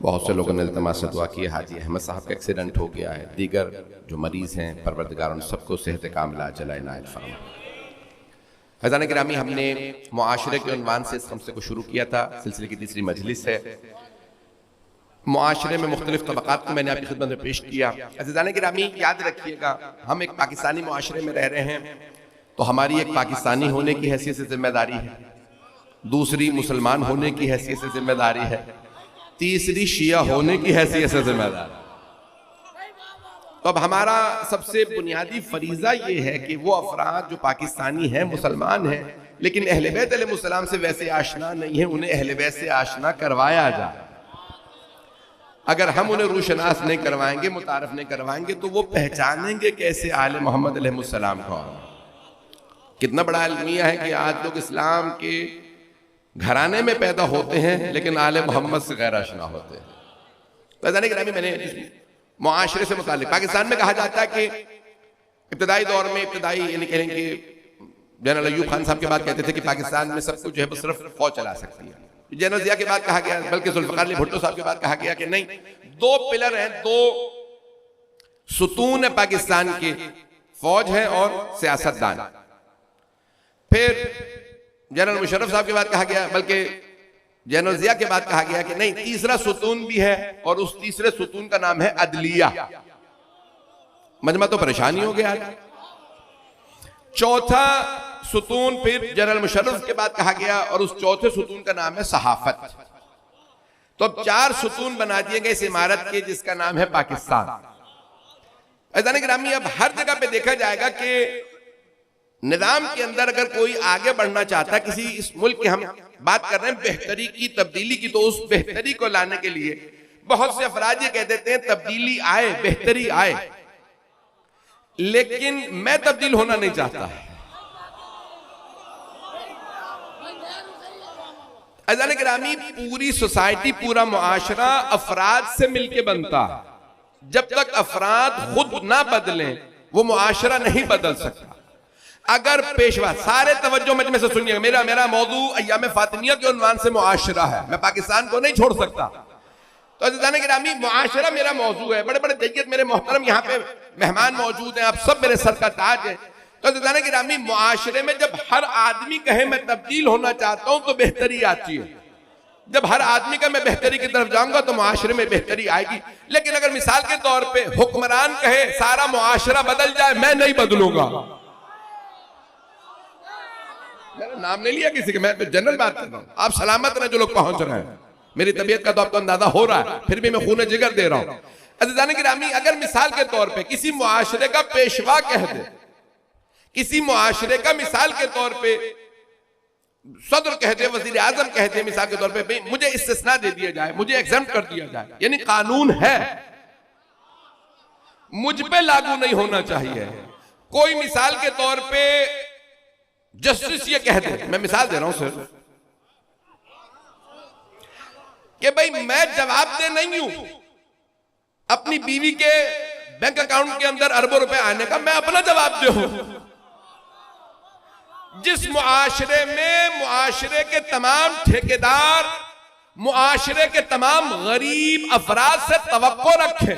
बहुत से लोगों ने इल्तिमास से दुआ की हाजी अहमद साहब का एक्सीडेंट हो गया है दीगर जो मरीज़ हैं परवरदिगार उन सबको सेहत कामिला अजल इनायत फरमा फ़ैज़ान गिरामी हमने मुआशरे के उन्वान से इस खमसे को शुरू किया था सिलसिले की तीसरी मजलिस है मुआशरे में मुख्तलिफ तबक़ात को मैंने आपकी खिदमत में पेश किया फ़ैज़ान गिरामी याद रखिएगा हम एक पाकिस्तानी मुआशरे में रह रहे हैं तो हमारी एक पाकिस्तानी होने की हैसियत से जिम्मेदारी है दूसरी मुसलमान होने की हैसियत से जिम्मेदारी है तीसरी शिया होने की हैसियत से जिम्मेदार तो अब हमारा सबसे बुनियादी फरीजा ये है कि वो अफराद जो पाकिस्तानी हैं मुसलमान हैं लेकिन अहले बैत अलैहिस्सलाम से वैसे आशना नहीं है उन्हें अहले बैत से आशना करवाया जाए अगर हम उन्हें रूशनास नहीं करवाएंगे मुतारफ नहीं करवाएंगे तो वो पहचानेंगे कैसे आले मोहम्मद अलैहिस्सलाम को कितना बड़ा अलमिया है कि आज लोग इस्लाम के घराने में पैदा होते हैं लेकिन आले मोहम्मद से गैर आशना होते हैं। मैंने मुआशरे से मुतालिक पाकिस्तान में कहा जाता है कि इब्तदाई दौर में इब्तदाई यानी कहें कि जनरल अय्यूब खान साहब के बाद कहते थे कि पाकिस्तान में सब कुछ जो है सिर्फ फौज चला सकती है। जनरल जिया के बाद कहा गया बल्कि जुल्फ़िकार अली भुट्टो साहब के बाद कहा गया कि नहीं दो पिलर हैं दो सुतून है पाकिस्तान के फौज है और सियासतदान। फिर जनरल मुशर्रफ साहब के बाद कहा गया बल्कि जनरल जिया के बाद कहा गया कि नहीं तीसरा सुतून भी है और उस तीसरे सुतून का नाम है अदलिया। मजमा तो परेशानी हो गया। चौथा सुतून फिर जनरल मुशर्रफ के बाद कहा गया और उस चौथे सुतून का नाम है सहाफत। तो अब चार सुतून बना दिए गए इस इमारत के जिसका नाम है पाकिस्तान। अज़ान गिरामी, अब हर जगह पे देखा जाएगा कि निजाम के अंदर अगर कोई आगे बढ़ना चाहता है, किसी इस मुल्क की हम बात कर रहे हैं बेहतरी की, तब्दीली की, तो उस बेहतरी को लाने के लिए बहुत से अफराद ये कह देते हैं तब्दीली आए, बेहतरी आए, लेकिन मैं तब्दील होना नहीं चाहता। अज़ान गिरामी, पूरी सोसाइटी, पूरा मुआशरा अफराद से मिलके बनता है। जब तक अफराद खुद ना बदलें वो मुआशरा नहीं बदल सकता। अगर पेशवा, सारे तवज्जो में से सुनिए, मेरा मौजू अय्याम फातिमिया के उन्वान से मुआशरा है, मैं पाकिस्तान को नहीं छोड़ सकता। तो अज़ीज़ान गिरामी, मुआशरा मेरा मौजू है। बड़े बड़े जय्यद मेरे मोहतरम यहाँ पे मेहमान मौजूद हैं, आप सब मेरे सर का ताज है। तो अज़ीज़ान गिरामी, मुआशरे में जब हर आदमी कहे मैं तब्दील होना चाहता हूं तो बेहतरी आती है। जब हर आदमी का मैं बेहतरी की तरफ जाऊंगा तो मुआशरे में बेहतरी आएगी। लेकिन अगर मिसाल के तौर पे हुक्मरान कहे सारा मुआशरा बदल जाए, मैं नहीं बदलूंगा, मैंने नाम नहीं लिया किसी के, मैं जनरल बात कर रहा हूं, आप सलामत रहे जो लोग पहुंच रहे हैं, मेरी तबीयत का तो आपको अंदाजा हो रहा है, फिर भी मैं खून जिगर दे रहा हूं। अज़ीज़ान गिरामी, अगर मिसाल के तौर पे किसी मुआशरे का पेशवा कह दे, किसी मुआशरे का मिसाल के तौर पे सदर कह दे, वजीर आजम कह दे, मिसाल के तौर पे मुझे इस्तिस्ना दे दिया जाए, मुझे एग्जम्प्ट कर दिया जाए, यानी कानून है, मुझ पे लागू नहीं होना चाहिए। कोई मिसाल के तौर पे जस्टिस ये कह दे, मैं मिसाल दे रहा हूं सर, कि भाई मैं जवाबदेह नहीं हूं अपनी बीवी के बैंक अकाउंट के अंदर अरबों रुपए आने का, मैं अपना जवाबदेह हूं। जिस मुआशरे में मुआशरे के तमाम ठेकेदार मुआशरे के तमाम गरीब अफराद से तवक्को रखे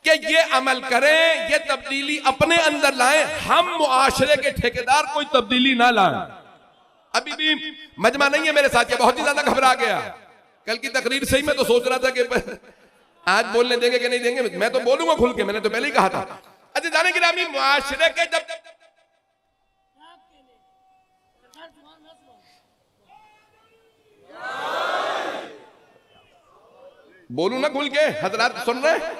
कि ये अमल करें, ये तब्दीली अपने अंदर लाएं, हम मुआशरे के ठेकेदार कोई तब्दीली ना लाएं। अभी भी मजमा नहीं है मेरे साथ, ये बहुत ही ज्यादा घबरा गया। कल की तकरीर से ही मैं तो सोच रहा था कि आज बोलने देंगे कि नहीं देंगे, मैं तो बोलूंगा खुल के, मैंने तो पहले ही कहा था। अज़ीज़ान गिरामी, मुआशरे के जब बोलू ना खुल के, हजरात सुन रहे हैं?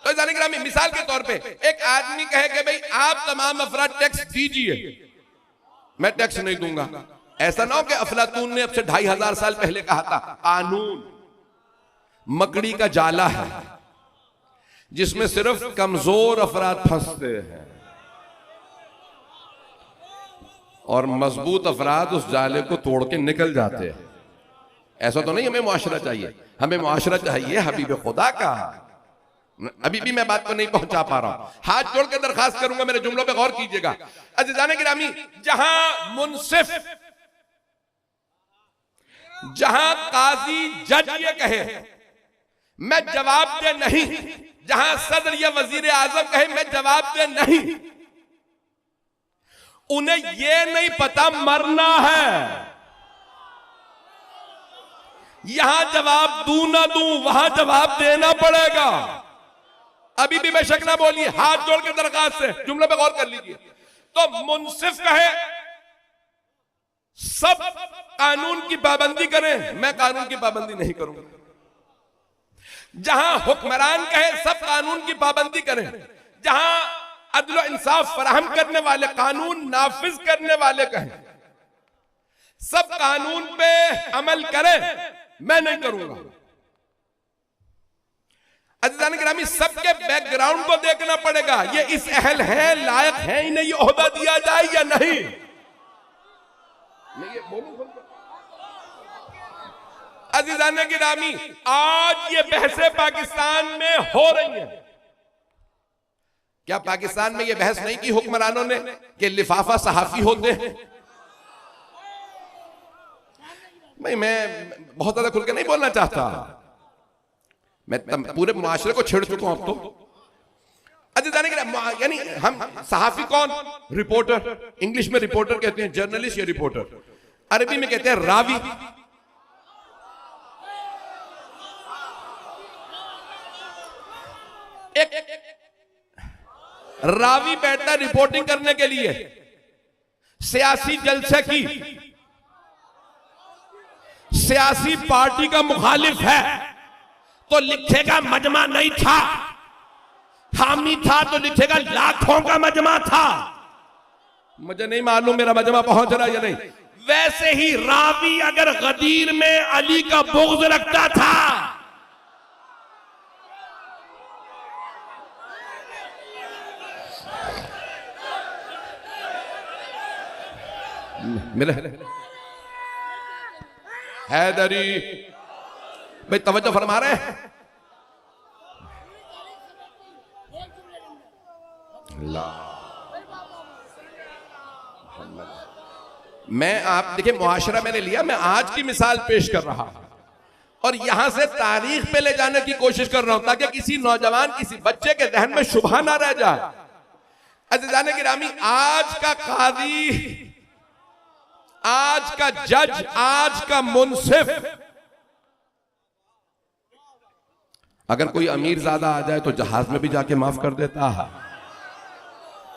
तो अज़ीज़ान गिरामी, मिसाल के तौर पे एक आदमी कहे कि भाई आप तमाम अफराद टैक्स दीजिए, मैं टैक्स नहीं दूंगा। ऐसा ना हो कि अफलातून ने अब से 2500 साल पहले कहा था, कानून मकड़ी का जाला है जिसमें सिर्फ कमजोर अफराद फंसते हैं और मजबूत अफराद उस जाले को तोड़ के निकल जाते हैं। ऐसा तो नहीं हमें मुआशरा चाहिए, हमें मुआशरा चाहिए हबीब खुदा का। अभी भी मैं बात को नहीं पहुंचा पा रहा हूं, हाथ जोड़ के दरखास्त करूंगा, मेरे जुमलों पे गौर कीजिएगा। अज़ीज़ान गिरामी, जहां मुंसिफ, जहां काजी जज ये कहे मैं जवाबदेह नहीं, जहां सदर या वजीर आजम कहे मैं जवाबदेह नहीं, उन्हें ये नहीं पता मरना है, यहां जवाब दूं ना दूं वहां जवाब देना पड़ेगा। अभी भी मैं शक ना बोलिए, हाथ जोड़ के दरखास्त से जुमले पे गौर कर लीजिए। तो मुंसिफ कहे सब कानून की पाबंदी करें, मैं कानून की पाबंदी नहीं करूंगा। जहां हुक्मरान कहे सब कानून की पाबंदी करें, जहां अदल और इंसाफ फराहम करने वाले, कानून नाफिज करने वाले कहें सब कानून पे अमल करें, मैं नहीं करूंगा। अज़ीज़ान गिरामी, सबके बैकग्राउंड को देखना पड़ेगा, ये इस अहल है, लायक है ही नहीं, ये ओहदा दिया जाए या नहीं। मैं ये बोलूं, अज़ीज़ान गिरामी, आज ये बहसें पाकिस्तान में हो रही हैं। क्या पाकिस्तान में ये बहस नहीं की हुक्मरानों ने कि लिफाफा सहाफी होते हैं? मैं बहुत ज्यादा खुल के नहीं बोलना चाहता, मैं पूरे मुआशरे को छेड़ चुका हूं अब तो। अज़ीज़ान गिरामी, यानी हम सहाफी कौन? रिपोर्टर, इंग्लिश में रिपोर्टर कहते हैं, जर्नलिस्ट या रिपोर्टर, अरबी में कहते हैं रावी। एक रावी बैठता रिपोर्टिंग करने के लिए, सियासी जलसे की, सियासी पार्टी का मुखालिफ है तो लिखेगा मजमा नहीं था, हामी था तो लिखेगा लाखों का मजमा था। मुझे नहीं मालूम मेरा मजमा पहुंच रहा या नहीं। वैसे ही रावी अगर गदीर में अली का बुग़्ज़ रखता था, मेरे हैदरी भाई तवज्जो फरमा रहे हैं। मैं आप देखिए मुआशरा मैंने लिया, मैं आज की मिसाल पेश कर रहा हूं और यहां से तारीख पे ले जाने की कोशिश कर रहा हूं ताकि किसी नौजवान किसी बच्चे के जहन में शुबहा ना रह जाए। अज़ीज़ान गिरामी, आज का कादी, आज का जज, आज का मुंसिफ, अगर कोई अमीर ज़्यादा आ जाए तो जहाज में भी जाके माफ कर देता है,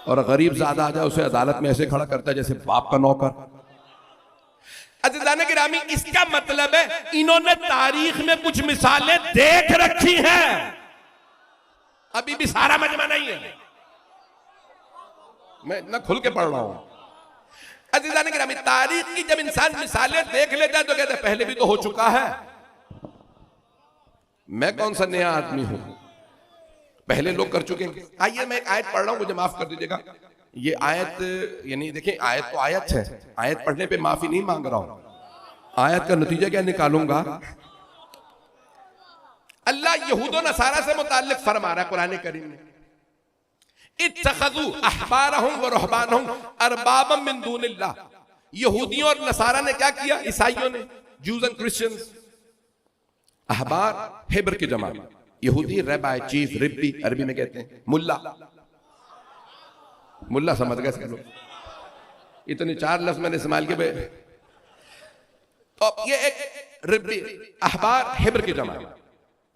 और गरीब ज़्यादा आ जाए उसे अदालत में ऐसे खड़ा करता है जैसे बाप का नौकर। अज़ीज़ान गिरामी, इसका मतलब है इन्होंने तारीख में कुछ मिसालें देख रखी हैं, अभी भी सारा मजमा नहीं है, मैं इतना खुल के पढ़ रहा हूं। अज़ीज़ान गिरामी, तारीख की जब इंसान मिसालें देख लेता है तो कहता है पहले भी तो हो चुका है, मैं कौन सा नया आदमी हूं, पहले लोग कर चुके हैं। आइए मैं एक आयत पढ़ रहा हूं, मुझे माफ कर दीजिएगा। ये आयत यानी देखिए, आयत तो आयत है, आयत पढ़ने पे माफी नहीं मांग रहा हूं, आयत का नतीजा क्या निकालूंगा। अल्लाह यहूद व नसारा से मुताल्लिक फरमा रहा है कुरान करीम में, इत्तखज़ू अहबारहुम व रुहबानहुम अरबाबम मिन दूनिल्लाह। यहूदियों और नसारा ने क्या किया, ईसाइयों ने, जूस एंड क्रिश्चियंस। अहबार हेबर की जमा, यहूदी रबाई, चीफ, रिब्बी अरबी में कहते हैं, मुल्ला, मुल्ला समझ गए सब लोग, इतने चार लफ्ज मैंने इस्तेमाल किए। तो ये एक रिब्बी, अहबार हेबर की जमा,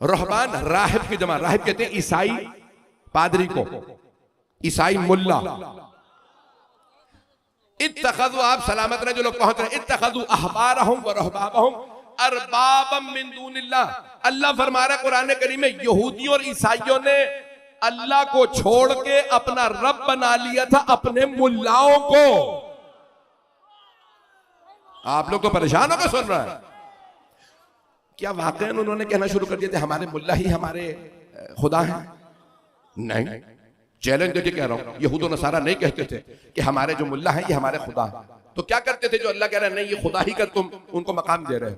रुहबान राहिब की जमा, राहिब कहते हैं ईसाई पादरी को, ईसाई मुल्ला। इत्तखज़ू, आप सलामत रहे जो लोग पहुंच रहे, इत्तखज़ू अहबारहुम व रुहबानहुम अरबाबम मिन दूनिल्लाह। अल्लाह फरमा रहा है कुरान करीम में, यहूदियों और ईसाइयों ने अल्लाह को छोड़ के अपना रब बना लिया था अपने मुल्लाओं को। आप लोग तो परेशान होकर सुन रहे हैं। क्या वाकई उन्होंने कहना शुरू कर दिया था हमारे मुल्ला ही हमारे खुदा हैं? नहीं, चैलेंज देके कह रहा हूं, यहूद और नसारा नहीं कहते थे कि हमारे जो मुल्ला हैं ये हमारे खुदा हैं। तो क्या करते थे जो अल्लाह कह रहा है नहीं ये खुदा ही कर, तुम उनको मकाम दे रहे हो।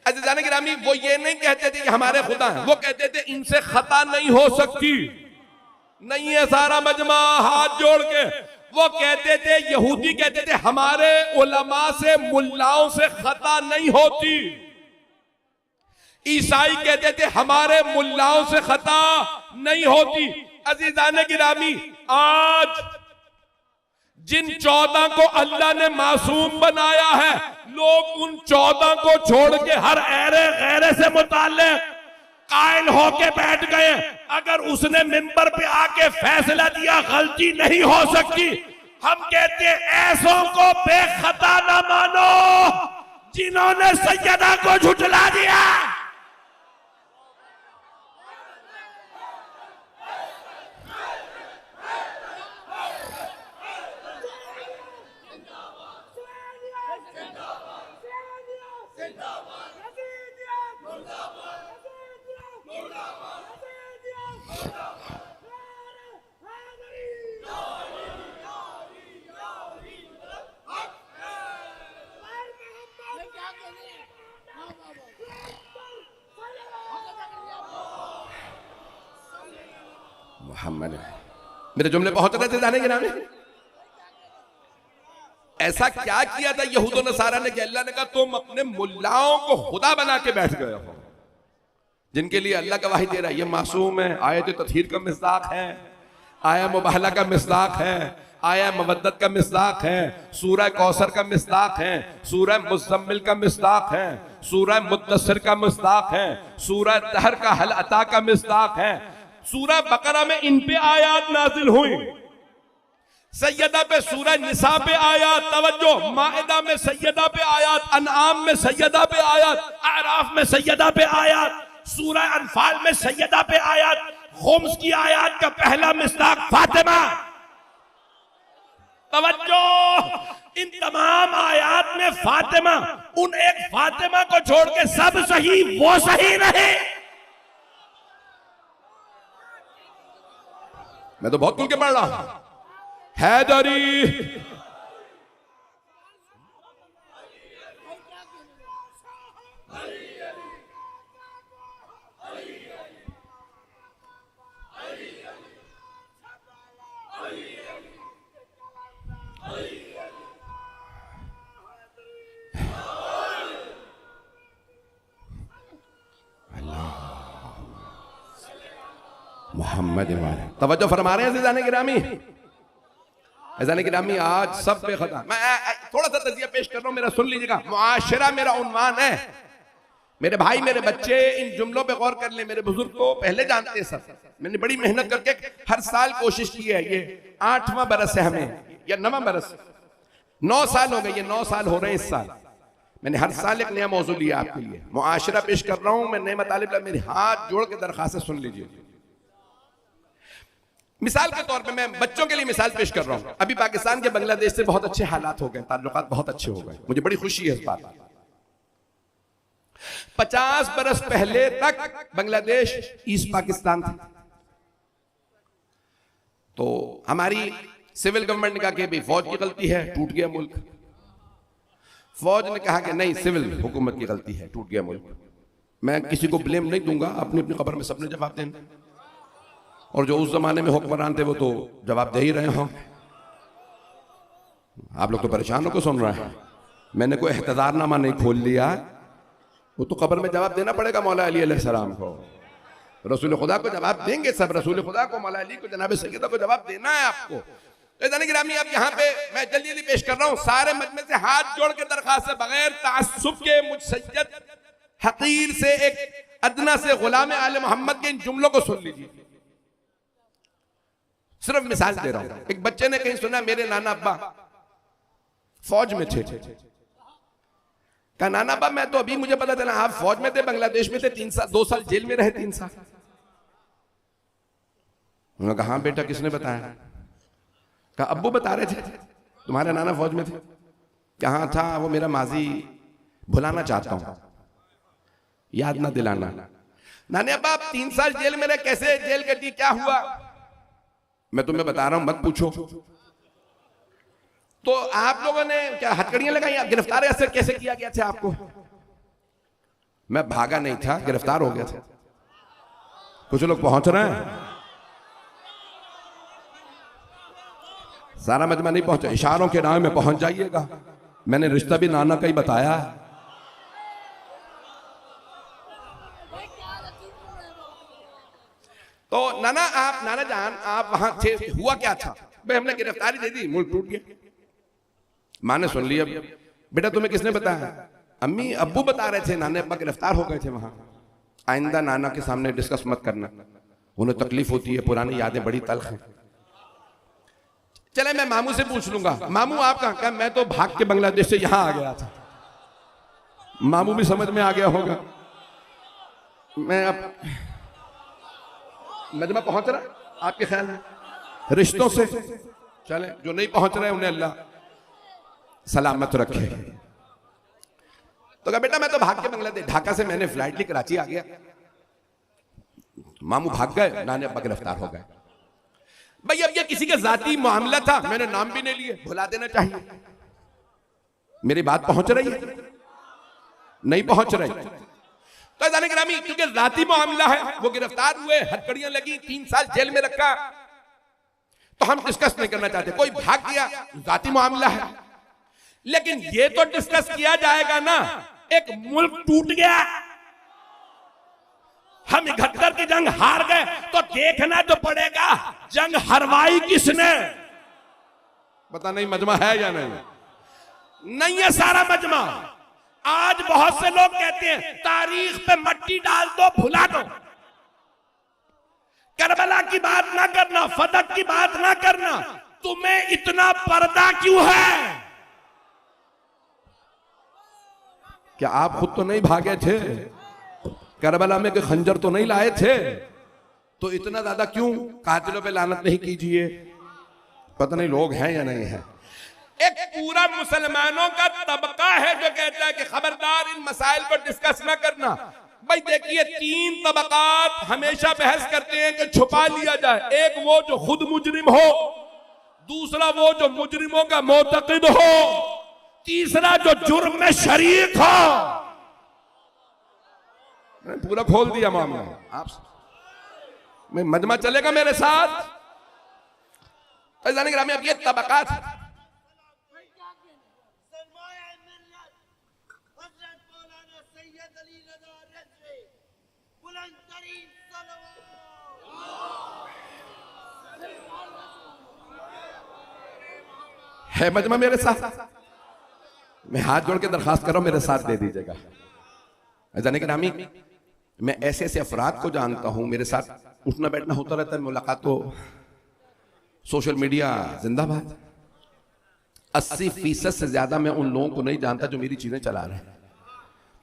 अज़ीज़ान गिरामी, वो ये नहीं कहते थे कि हमारे खुदा हैं, वो कहते थे इनसे खता नहीं हो सकती। नहीं है सारा मजमा हाथ जोड़ के, वो कहते थे, यहूदी कहते थे हमारे उलमा से, मुल्लाओं से खता नहीं होती। ईसाई कहते थे हमारे मुल्लाओं से खता नहीं होती। अज़ीज़ान गिरामी, आज जिन 14 को अल्लाह ने मासूम बनाया है, लोग उन 14 को छोड़ के हर ऐरे गैरे से मुताल्लिक़ कायल होके बैठ गए। अगर उसने मिंबर पे आके फैसला दिया गलती नहीं हो सकती, हम कहते ऐसों को बेखता ना मानो जिन्होंने सैयदा को झुठला दिया। मोहम्मद, मेरे जुमले पहुंच रहे थे जाने के नाम में। ऐसा क्या किया था यहूद और नसारा ने कि अल्लाह ने कहा तुम अपने मुल्लाओं को खुदा बना के बैठ गए हो, जिनके लिए अल्लाह गवाही दे रहा है ये मासूम है, आयत तत्हीर का मिस्दाक है, आया मुबाहला का मिस्दाक है, आया मवद्दत का मिस्दाक है, सूरह कौसर का मिस्दाक है, सूरह मुज़म्मिल का मिस्दाक है, सूरह मुद्दस्सिर का मिस्दाक है, सूरह दहर का हल अता का मिस्दाक है, सूरह बकरा में इन पे आयात नाजिल हुई, सैयदा पे सूरह निसा पे आयात, तवज्जो, माइदा में सैयदा पे आयात, अनआम में सैयदा पे आयात, आराफ में सैयदा पे आयात, सूरह अनफाल में सैयदा पे आयात, खुम्स की आयत का पहला मिस्ताक फातिमा। तवज्जो, इन तमाम आयत में फातिमा, उन एक फातिमा को छोड़ के सब सही वो सही नहीं। मैं तो बहुत खुल के पढ़ रहा हूं। हैदरी, मोहम्मद। तवज्जो फरमा रहे हैं अज़ीज़ान गिरामी। अज़ीज़ान गिरामी, आज सब पे खता। मैं थोड़ा सा तज़किया पेश कर रहा हूं, मेरा सुन लीजिएगा। मुआशरा मेरा उन्वान है। मेरे भाई, मेरे बच्चे, इन जुमलों पे गौर कर ले। मेरे बुजुर्ग तो पहले जानते हैं सब। मैंने बड़ी मेहनत करके हर साल कोशिश की है। ये 8वां बरस है हमें, या 9वां बरस, 9 साल हो गए। ये 9 साल हो रहे हैं इस साल। मैंने हर साल एक नया मौजू लिया आपके लिए। मुआशरा पेश कर रहा हूं मैं, नए मतालिब। मेरे हाथ जोड़ के दरखास्त सुन लीजिए। मिसाल के तौर पे मैं बच्चों के लिए मिसाल पेश कर रहा हूं। अभी पाकिस्तान के बांग्लादेश से बहुत अच्छे हालात हो गए, ताल्लुकात बहुत अच्छे हो गए। मुझे बड़ी खुशी है इस बात पर। 50 बरस पहले तक बांग्लादेश ईस्ट पाकिस्तान था। तो हमारी सिविल गवर्नमेंट ने कहा कि भाई फौज की गलती है, टूट गया मुल्क। फौज ने कहा कि नहीं, सिविल हुकूमत की गलती है, टूट गया मुल्क। मैं किसी को ब्लेम नहीं दूंगा, अपनी अपनी कब्र में सबने जवाब देना। और जो उस जमाने में हुक्मरान थे वो तो जवाब दे ही रहे हों। आप लोग तो परेशान होकर सुन रहे हैं। मैंने कोई एहतजारनामा नहीं खोल लिया। वो तो कब्र में जवाब देना पड़ेगा मौला अली अलैहिस्सलाम को। रसूल खुदा को जवाब देंगे सब। रसूल खुदा को, मौला अली को, जनाब सैयदा को जवाब देना है आपको। गिरामी, अब यहाँ पे मैं जल्दी जल्दी पेश कर रहा हूँ। सारे मजमे से हाथ जोड़ के दरखास्त है, बगैर तासुब के, मुसय्यद हकीर से, एक अदना से, गुलाम आले मोहम्मद के इन जुमलों को सुन लीजिए। सिर्फ मिसाल दे रहा हूं। एक बच्चे ने कहीं सुना मेरे नाना अब्बा फौज में थे। कहा नाना अब्बा, मैं तो अभी मुझे पता चला आप फौज में थे, बांग्लादेश में थे, 3 साल, 2 साल जेल में रहे, 3 साल। उन्होंने कहा हाँ बेटा, किसने बताया? कहा अब्बू बता रहे थे तुम्हारे नाना फौज में थे। कहा था, वो मेरा माजी भुलाना चाहता हूं, याद ना दिलाना। नाने अब्बा, आप 3 साल जेल में रहे, कैसे जेल कटी, क्या हुआ? मैं तुम्हें बता रहा हूं, मत पूछो। तो आप लोगों ने क्या हथकड़ियां लगाई? गिरफ्तार ऐसे कैसे किया गया था आपको? मैं भागा नहीं था, गिरफ्तार हो गया था। कुछ लोग पहुंच रहे हैं, सारा मजमा नहीं पहुंचा। इशारों के नाम में पहुंच जाइएगा। मैंने रिश्ता भी नाना का ही बताया। तो नाना, आप नाना जान, आप वहां थे, हुआ क्या था? भाई हमने गिरफ्तारी दे दी, मुल्क टूट गया। माँ ने सुन लिया। बेटा तुम्हें किसने बताया? अम्मी अब्बू बता रहे थे, नाना अब्बा गिरफ्तार हो गए थे वहां। आइंदा नाना के सामने डिस्कस मत करना, उन्हें तकलीफ होती है, पुरानी यादें बड़ी तल्ख हैं। चले मैं मामू से पूछ लूंगा। मामू आप कहां? कहा मैं तो भाग के बांग्लादेश से यहां आ गया था। मामू भी समझ में आ गया होगा। मैं अब मजमा पहुंच रहा आपके ख्याल में रिश्तों से? चले, जो नहीं पहुंच रहे उन्हें अल्लाह सलामत रखे। तो कहा बेटा मैं तो भाग के बांग्लादेश, ढाका से मैंने फ्लाइट ली, कराची आ गया। मामू भाग गए, नाने अब्बा गिरफ्तार हो गए। भाई अब ये किसी का जाती मामला था, मैंने नाम भी नहीं लिए, भुला देना चाहिए। मेरी बात पहुंच रही है? नहीं पहुंच रही। तो गिरामी, क्योंकि जाती मामला है, वो गिरफ्तार हुए, हथकड़ियां लगी, 3 साल जेल में रखा, तो हम डिस्कस नहीं करना चाहते। कोई भाग गया, जाती मामला है। लेकिन ये तो डिस्कस किया जाएगा ना, एक मुल्क टूट गया, हम 71 की जंग हार गए, तो देखना तो पड़ेगा जंग हरवाई किसने। पता नहीं मजमा है या नहीं? नहीं है सारा मजमा। आज बहुत से लोग कहते हैं तारीख पे मट्टी डाल दो, भुला दो, करबला की बात ना करना, फतह की बात ना करना। तुम्हें इतना पर्दा क्यों है? क्या आप खुद तो नहीं भागे थे? करबला में के खंजर तो नहीं लाए थे? तो इतना ज्यादा क्यों कातिलों पे लानत नहीं कीजिए? पता नहीं लोग हैं या नहीं है। एक पूरा मुसलमानों का तबका है जो कहता है कि खबरदार इन मसाइल पर डिस्कस ना करना। भाई देखिए, 3 तबकात हमेशा बहस करते हैं कि छुपा लिया जाए। एक वो जो खुद मुजरिम हो, दूसरा वो जो मुजरिमों का मोतकिद हो, तीसरा जो जुर्म में शरीक हो। पूरा खोल दिया मामला। आप मैं मजमा चलेगा मेरे साथ? जाने ग्रामीण अब ये तबकात है मजमा मेरे साथ। मैं हाथ जोड़ के दरखास्त कर रहा हूं, मेरे साथ दे दीजिएगा। जाने के नामी मैं ऐसे ऐसे अफराद को जानता हूं, मेरे साथ उठना बैठना होता रहता है, मुलाकात तो सोशल मीडिया जिंदाबाद। 80% से ज्यादा मैं उन लोगों को नहीं जानता जो मेरी चीजें चला रहे हैं,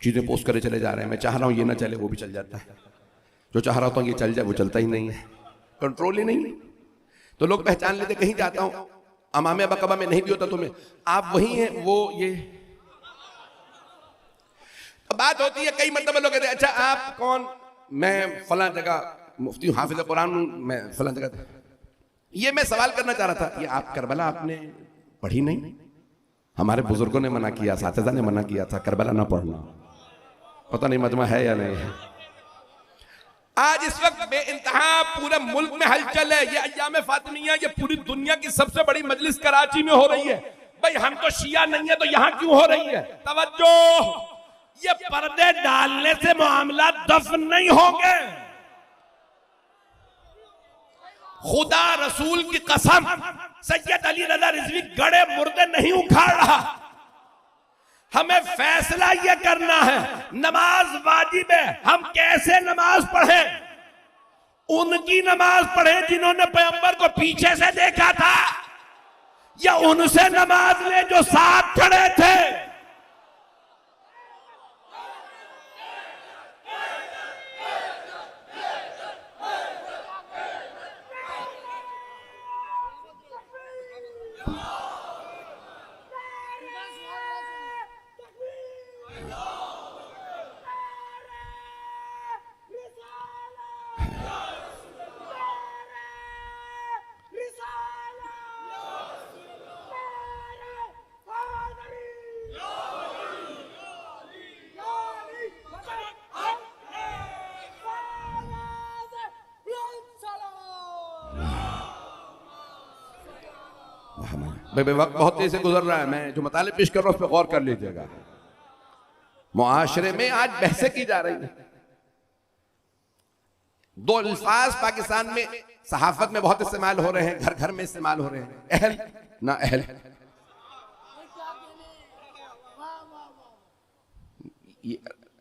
चीजें पोस्ट करे चले जा रहे हैं। मैं चाह रहा हूं ये ना चले, वो भी चल जाता है। जो चाह रहा हूं ये चल जाए, वो चलता ही नहीं है, कंट्रोल ही नहीं। तो लोग पहचान लेते, कहीं जाता हूं अमामे बकबा में नहीं भी होता तो मैं आप वही हैं वो ये। तो बात होती है कई मतलब लोग कहते हैं अच्छा आप कौन? मैं फलां जगह मुफ्ती हाफिज कुरान, मैं फलां जगह। ये मैं सवाल करना चाह रहा था, ये आप करबला आपने पढ़ी नहीं? हमारे बुजुर्गों ने मना किया, साथिजा ने मना किया था करबला ना पढ़ना। पता नहीं मजमा है या नहीं है। आज इस वक्त बेइंतहा पूरे मुल्क में हलचल है। ये अय्याम फातिमिया, ये पूरी दुनिया की सबसे बड़ी मजलिस कराची में हो रही है। भाई हम तो शिया नहीं है तो यहां क्यों हो रही है? तवज्जो, ये पर्दे डालने से मामला दफन नहीं होंगे। खुदा रसूल की कसम, सैयद अली रज़ा रिजवी गड़े मुर्दे नहीं उखाड़ रहा। हमें फैसला यह करना है, नमाज वाजिब है, हम कैसे नमाज पढ़े? उनकी नमाज पढ़े जिन्होंने पैगंबर को पीछे से देखा था, या उनसे नमाज ले जो साथ खड़े थे? भाई वक्त बहुत तेज से गुजर रहा है, मैं जो मताले पेश कर रहा हूं उस पर गौर कर लीजिएगा। मुआशरे में आज बहसें की जा रही है। 2 अल्फाज पाकिस्तान में सहाफत में बहुत इस्तेमाल हो रहे हैं, घर घर में इस्तेमाल हो रहे हैं, अहल ना अहल।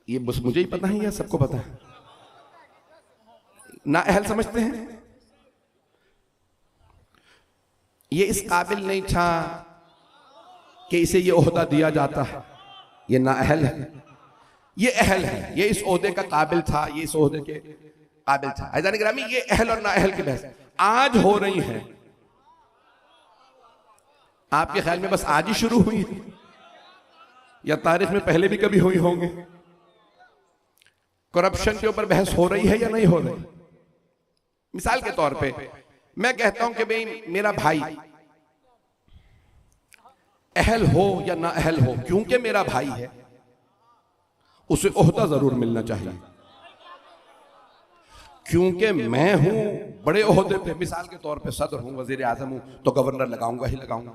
ये बस मुझे ही पता है या सबको पता है? ना अहल समझते हैं। ये इस काबिल नहीं था कि इसे ये ओहदा दिया जाता, ये ना अहल है, ये अहल है। ये इस ओहदे का काबिल था, ये इस ओहदे के काबिल था। अज़ान गिरामी, ये अहल और ना अहल की बहस आज हो रही है। आपके ख्याल में बस आज ही शुरू हुई है या तारीख में पहले भी कभी हुई होंगे? करप्शन के ऊपर बहस हो रही है या नहीं हो रही? मिसाल के तौर पे मैं कहता हूं कि भाई मेरा भाई अहल हो या ना अहल हो, क्योंकि मेरा भाई है उसे ओहदा जरूर मिलना चाहिए। क्योंकि मैं हूं बड़े ओहदे पे, मिसाल के तौर पे सदर हूं, वजीर आजम हूं, तो गवर्नर लगाऊंगा ही लगाऊंगा।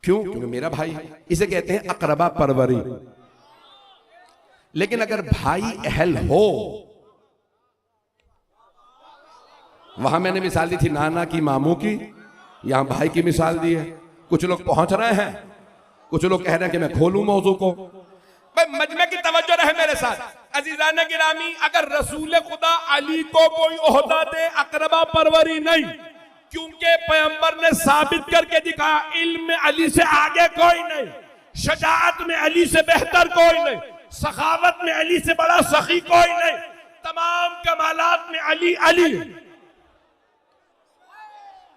क्यों? क्योंकि मेरा भाई है। इसे कहते हैं अकरबा परवरी। लेकिन अगर भाई अहल हो, वहां मैंने मिसाल दी थी नाना की, मामू की, यहां भाई की मिसाल दी है। कुछ लोग पहुंच रहे हैं, कुछ लोग कह रहे हैं कि मैं खोलूं मौजू को। भाई मजमे की तवज्जो रहे मेरे साथ। अजीजान गिरामी, अगर रसूल खुदा अली को कोई ओहदा दे, अकरबा परवरी नहीं, क्योंकि पैगंबर ने साबित करके दिखाया इल्म में अली से आगे कोई नहीं, शजाअत में अली से बेहतर कोई नहीं, सखावत में अली से बड़ा सखी कोई नहीं। तमाम कमालात में अली अली।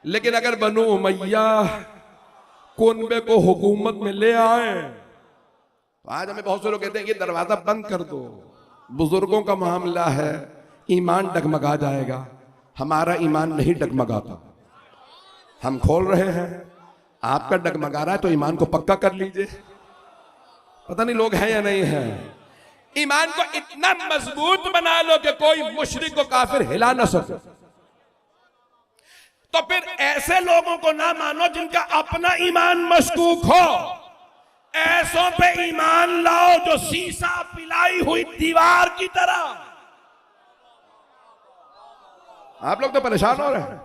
लेकिन अगर बनु उमैया कुनबे को हुकूमत में ले आए तो आज हमें बहुत से लोग कहते हैं कि दरवाजा बंद कर दो, बुजुर्गों का मामला है, ईमान डगमगा जाएगा। हमारा ईमान नहीं डगमगाता, हम खोल रहे हैं। आपका डगमगा रहा है तो ईमान को पक्का कर लीजिए। पता नहीं लोग हैं या नहीं है। ईमान को इतना मजबूत बना लो कि कोई मुशरिक को काफिर हिला ना सके। तो फिर ऐसे लोगों को ना मानो जिनका अपना ईमान मशकूक हो। ऐसों पे ईमान लाओ जो शीशा पिलाई हुई दीवार की तरह। आप लोग तो परेशान हो रहे हैं।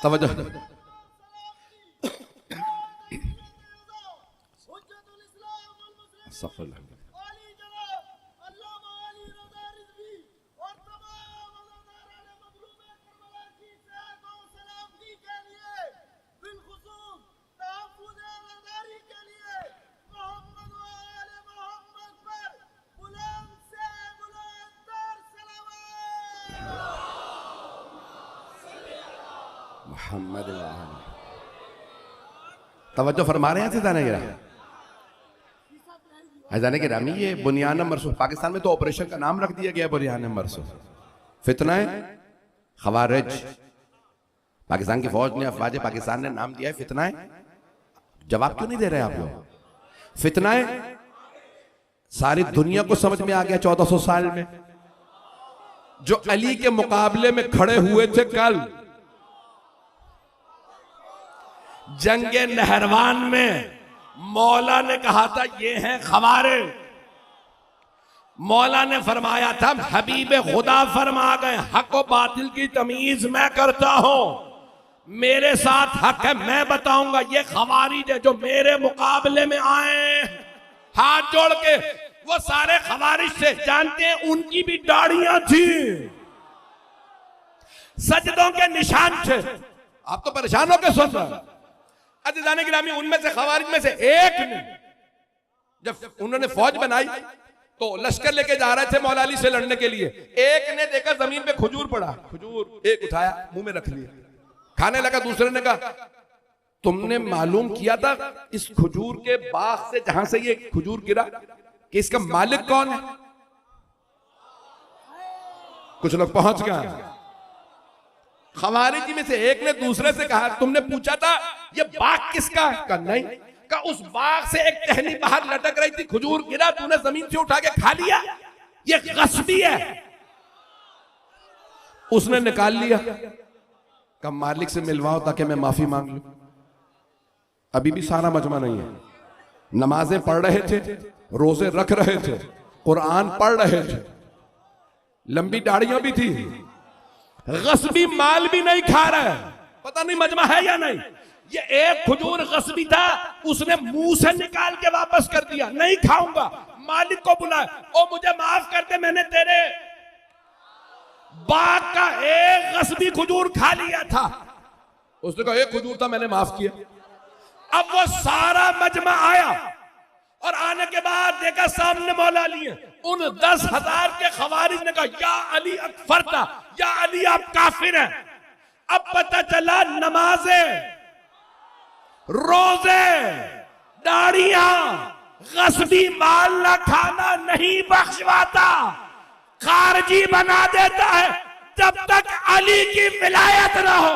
तवज्जो। सफल मोहम्मद तवज्जो फरमा रहे हैं सिदाने गिरा जाने के रामी। ये बुनियान मरसूख पाकिस्तान में तो ऑपरेशन का नाम रख दिया गया बुनियान मरसूख। फितना खवारिज, पाकिस्तान की फौज ने, अफवाज पाकिस्तान ने नाम दिया है फितना। जवाब क्यों नहीं दे रहे आप लोग? फितना सारी दुनिया को समझ में आ गया 1400 साल में। जो अली के मुकाबले में खड़े हुए थे कल जंगे नहरवान में, मौला ने कहा था ये हैं खवारिज। मौला ने फरमाया था हबीब खुदा फरमा गए हक और बातिल की तमीज मैं करता हूं, मेरे साथ हक है मैं बताऊंगा। ये खवारिज है जो मेरे मुकाबले में आए हाथ जोड़ के। वो सारे खवारिज से जानते हैं उनकी भी दाढ़ियां थी, सजदों के निशान थे। आप तो परेशान होकर सुन रहे। अज़ीज़ान गिरामी, उनमें से खवारिज में से एक ने जब उन्होंने फौज बनाई तो लश्कर लेके जा रहे थे मौला अली से लड़ने के लिए। एक ने देखा जमीन पे खजूर पड़ा, खजूर एक उठाया मुंह में रख लिया, खाने लगा। दूसरे ने कहा तुमने मालूम किया था इस खजूर के बाग से जहां से ये खजूर गिरा कि इसका मालिक कौन है? कुछ लोग पहुंच गए। खवारिजी में से एक ने दूसरे से कहा तुमने पूछा था ये बाग किसका है? कहा नहीं। कहा उस बाग से एक टहनी बाहर लटक रही थी, खजूर गिरा, तूने जमीन से उठा के खा लिया, ये गस्बी है। उसने निकाल लिया। कहा मालिक से मिलवाओ ताकि मैं माफी मांग लूं। अभी भी सारा मजमा नहीं है। नमाजें पढ़ रहे थे, रोजे रख रहे थे, कुरान पढ़ रहे थे, लंबी दाढ़ियां भी थी, गस्बी माल भी नहीं खा रहा है। पता नहीं मजमा है या नहीं। ये एक खजूर गस्बी था, उसने मुंह से निकाल के वापस कर दिया, नहीं खाऊंगा। मालिक को बुलाया, ओ मुझे माफ कर दे, मैंने तेरे बाग का एक गस्बी खजूर खा लिया था। उसने कहा एक खजूर था, मैंने माफ किया। अब वो सारा मजमा आया और आने के बाद देखा सामने मौला अली है। उन 10,000 के खवारिज ने कहा या अली अकफरता, या अली आप काफिर हैं। अब पता चला नमाजे, रोजे, दाढ़ियां, गस्बी माल ना खाना नहीं बख्शवाता, खारजी बना देता है जब तक अली की विलायत ना हो।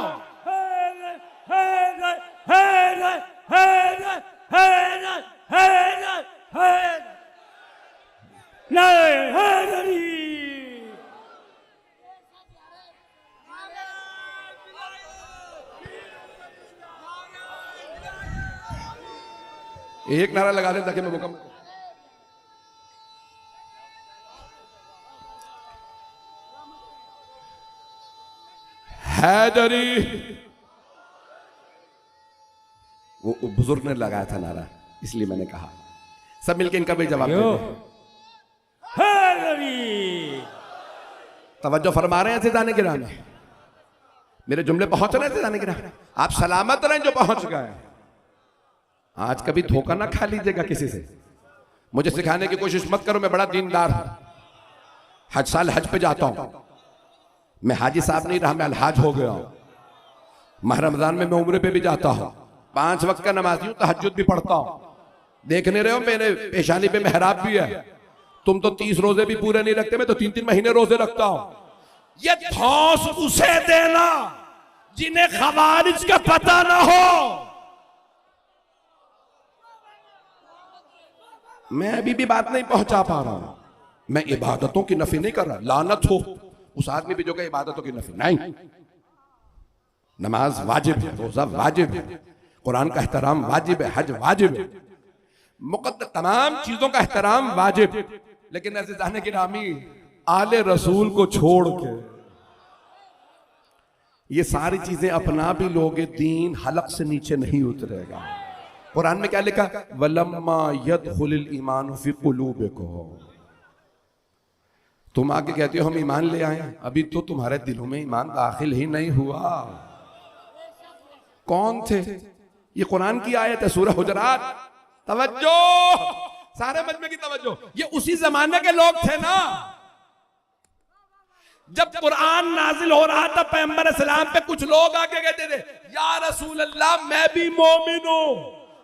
एक नारा लगा दें ताकि मैं मुकम्मल। हैदरी, वो बुजुर्ग ने लगाया था नारा, इसलिए मैंने कहा। सब मिलके इनका भी जवाब दो। तवज्जो फरमा रहे हैं ज़िदाने गिराम, मेरे जुमले पहुंच रहे हैं ज़िदाने गिराम। आप सलामत रहें जो पहुंच गए। आज कभी धोखा ना खा लीजिएगा किसी से। मुझे सिखाने की कोशिश मत करो, मैं बड़ा दीनदार हूं। हज साल हज पे जाता हूं, मैं हाजी साहब नहीं रहा, मैं अलहाज हो गया हूं। माह रमजान में मैं उम्रे पे भी जाता हूं, 5 वक्त का नमाजी हूं, तहज्जुद भी पढ़ता हूं। देखने रहे हो मेरे पेशानी पे मेहराब भी है। तुम तो 30 रोजे भी पूरे नहीं रखते, मैं तो 3-3 महीने रोजे रखता हूं। ये धौंस उसे देना जिन्हें खवारिज का पता ना हो। मैं अभी भी बात नहीं पहुंचा पा रहा हूं। मैं इबादतों की नफी नहीं कर रहा, लानत हो उस आदमी भी जो कहे इबादतों की नफी नहीं। नमाज वाजिब है, रोजा वाजिब है, कुरान का एहतराम वाजिब है, हज वाजिब है, मुक़द्दस तमाम चीजों का एहतराम वाजिब। लेकिन अज़ीज़ाने गिरामी, आले रसूल को छोड़ के ये सारी चीजें अपना भी लोगे, दीन हलक से नीचे नहीं उतरेगा। कुरान में क्या लिखा? वलम्मा यदखुलिल ईमान फी कुलूबिकुम। तुम आके कहते हो हम ईमान ले आए, अभी तो तुम्हारे दिलों में ईमान दाखिल ही नहीं हुआ। कौन थे? ये कुरान की आयत है, सूरह हुजरात। तवज्जो, सारे मजमे की तवज्जो। ये उसी जमाने के लोग थे ना जब कुरान नाजिल हो रहा था। पैगंबर इस्लाम पे कुछ लोग आके कहते थे या रसूल अल्लाह मैं भी मोमिन हूं।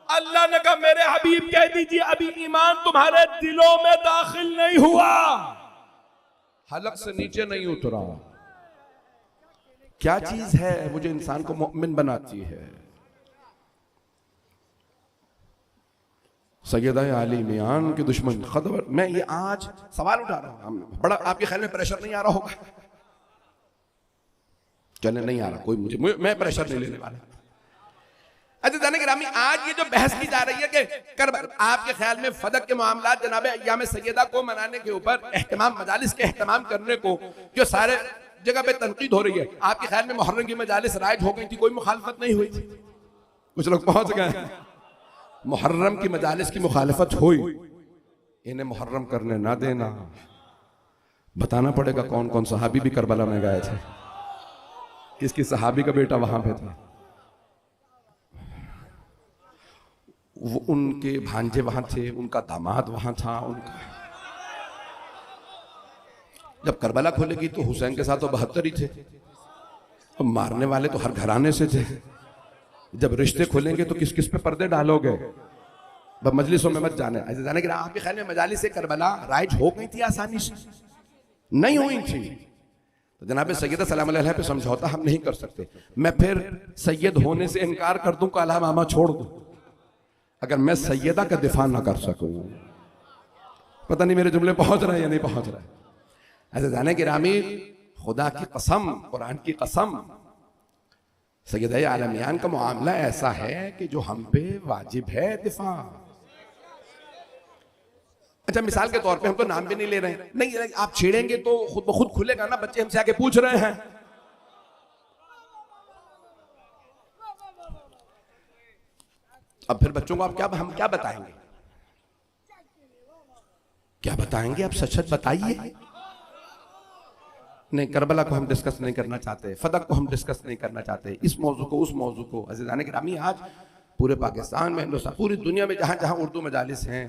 अल्लाह ने कहा मेरे हबीब कह दीजिए अभी ईमान तुम्हारे दिलों में दाखिल नहीं हुआ, हलक से नीचे नहीं उतरा। क्या चीज है मुझे इंसान को मोमिन बनाती है? सैयदा आली मियान के दुश्मन खबर। मैं ये आज सवाल उठा रहा हूं, बड़ा आपके ख्याल में प्रेशर नहीं आ रहा होगा? चले नहीं आ रहा कोई, मुझे मैं प्रेशर नहीं लेने वाला। अज़ीज़ाने गिरामी, आज ये जो बहस की जा रही है कि आपके ख्याल में फदक के मामलात जनाबे अय्याम सैयदा को मनाने के ऊपर एहतमाम, मजालिस के एहतमाम करने को जो सारे जगह पे तनकीद हो रही है, आपके ख्याल में मुहर्रम की मजालिस राइज हो गई थी, कोई मुखालफत नहीं हुई थी? कुछ लोग पहुंच गए, मुहर्रम की मजालिस की मुखालफत हुई, इन्हें मुहर्रम करने ना देना। बताना पड़ेगा कौन कौन सहाबी भी करबला में गए थे, किस किस सहाबी का बेटा वहां पे था, वो उनके भांजे वहां थे, उनका दामाद वहां था। उनका जब करबला खोलेगी तो हुसैन के साथ तो 72 ही थे, अब मारने वाले तो हर घराने से थे। जब रिश्ते खोलेंगे तो किस किस पे पर्दे डालोगे? मजलिसों में मत जाने। ऐसे जाने कि आपके ख्याल में मजालिस से करबला राइज हो गई थी? आसानी से नहीं हुई थी। तो जनाब सैयदा सलाम अलैहा पे समझौता हम नहीं कर सकते। मैं फिर सैयद होने से इनकार कर दूं, काला मामा छोड़ दूं, अगर मैं सैयदा का दिफा ना कर सकूं। पता नहीं मेरे जुमले पहुंच रहे हैं या नहीं पहुंच रहे। ऐसे जाने गिरामी, खुदा की कसम, कुरान की कसम, सैयदा आलमियान का मामला ऐसा है कि जो हम पे वाजिब है दिफा। अच्छा, मिसाल के तौर पे हम तो नाम भी नहीं ले रहे हैं, नहीं आप छेड़ेंगे तो खुद ब खुद खुलेगा ना। बच्चे हमसे आके पूछ रहे हैं, अब फिर बच्चों को आप हम क्या बताएंगे? क्या बताएंगे? आप सच सच बताइए। नहीं, करबला को हम डिस्कस नहीं करना चाहते, फदक को हम डिस्कस नहीं करना चाहते, इस मौजू को उस मौजू को। अज़ीज़ाने गिरामी, आज पूरे पाकिस्तान में, हिंदुस्तान, पूरी दुनिया में जहां जहां उर्दू मजालिस हैं,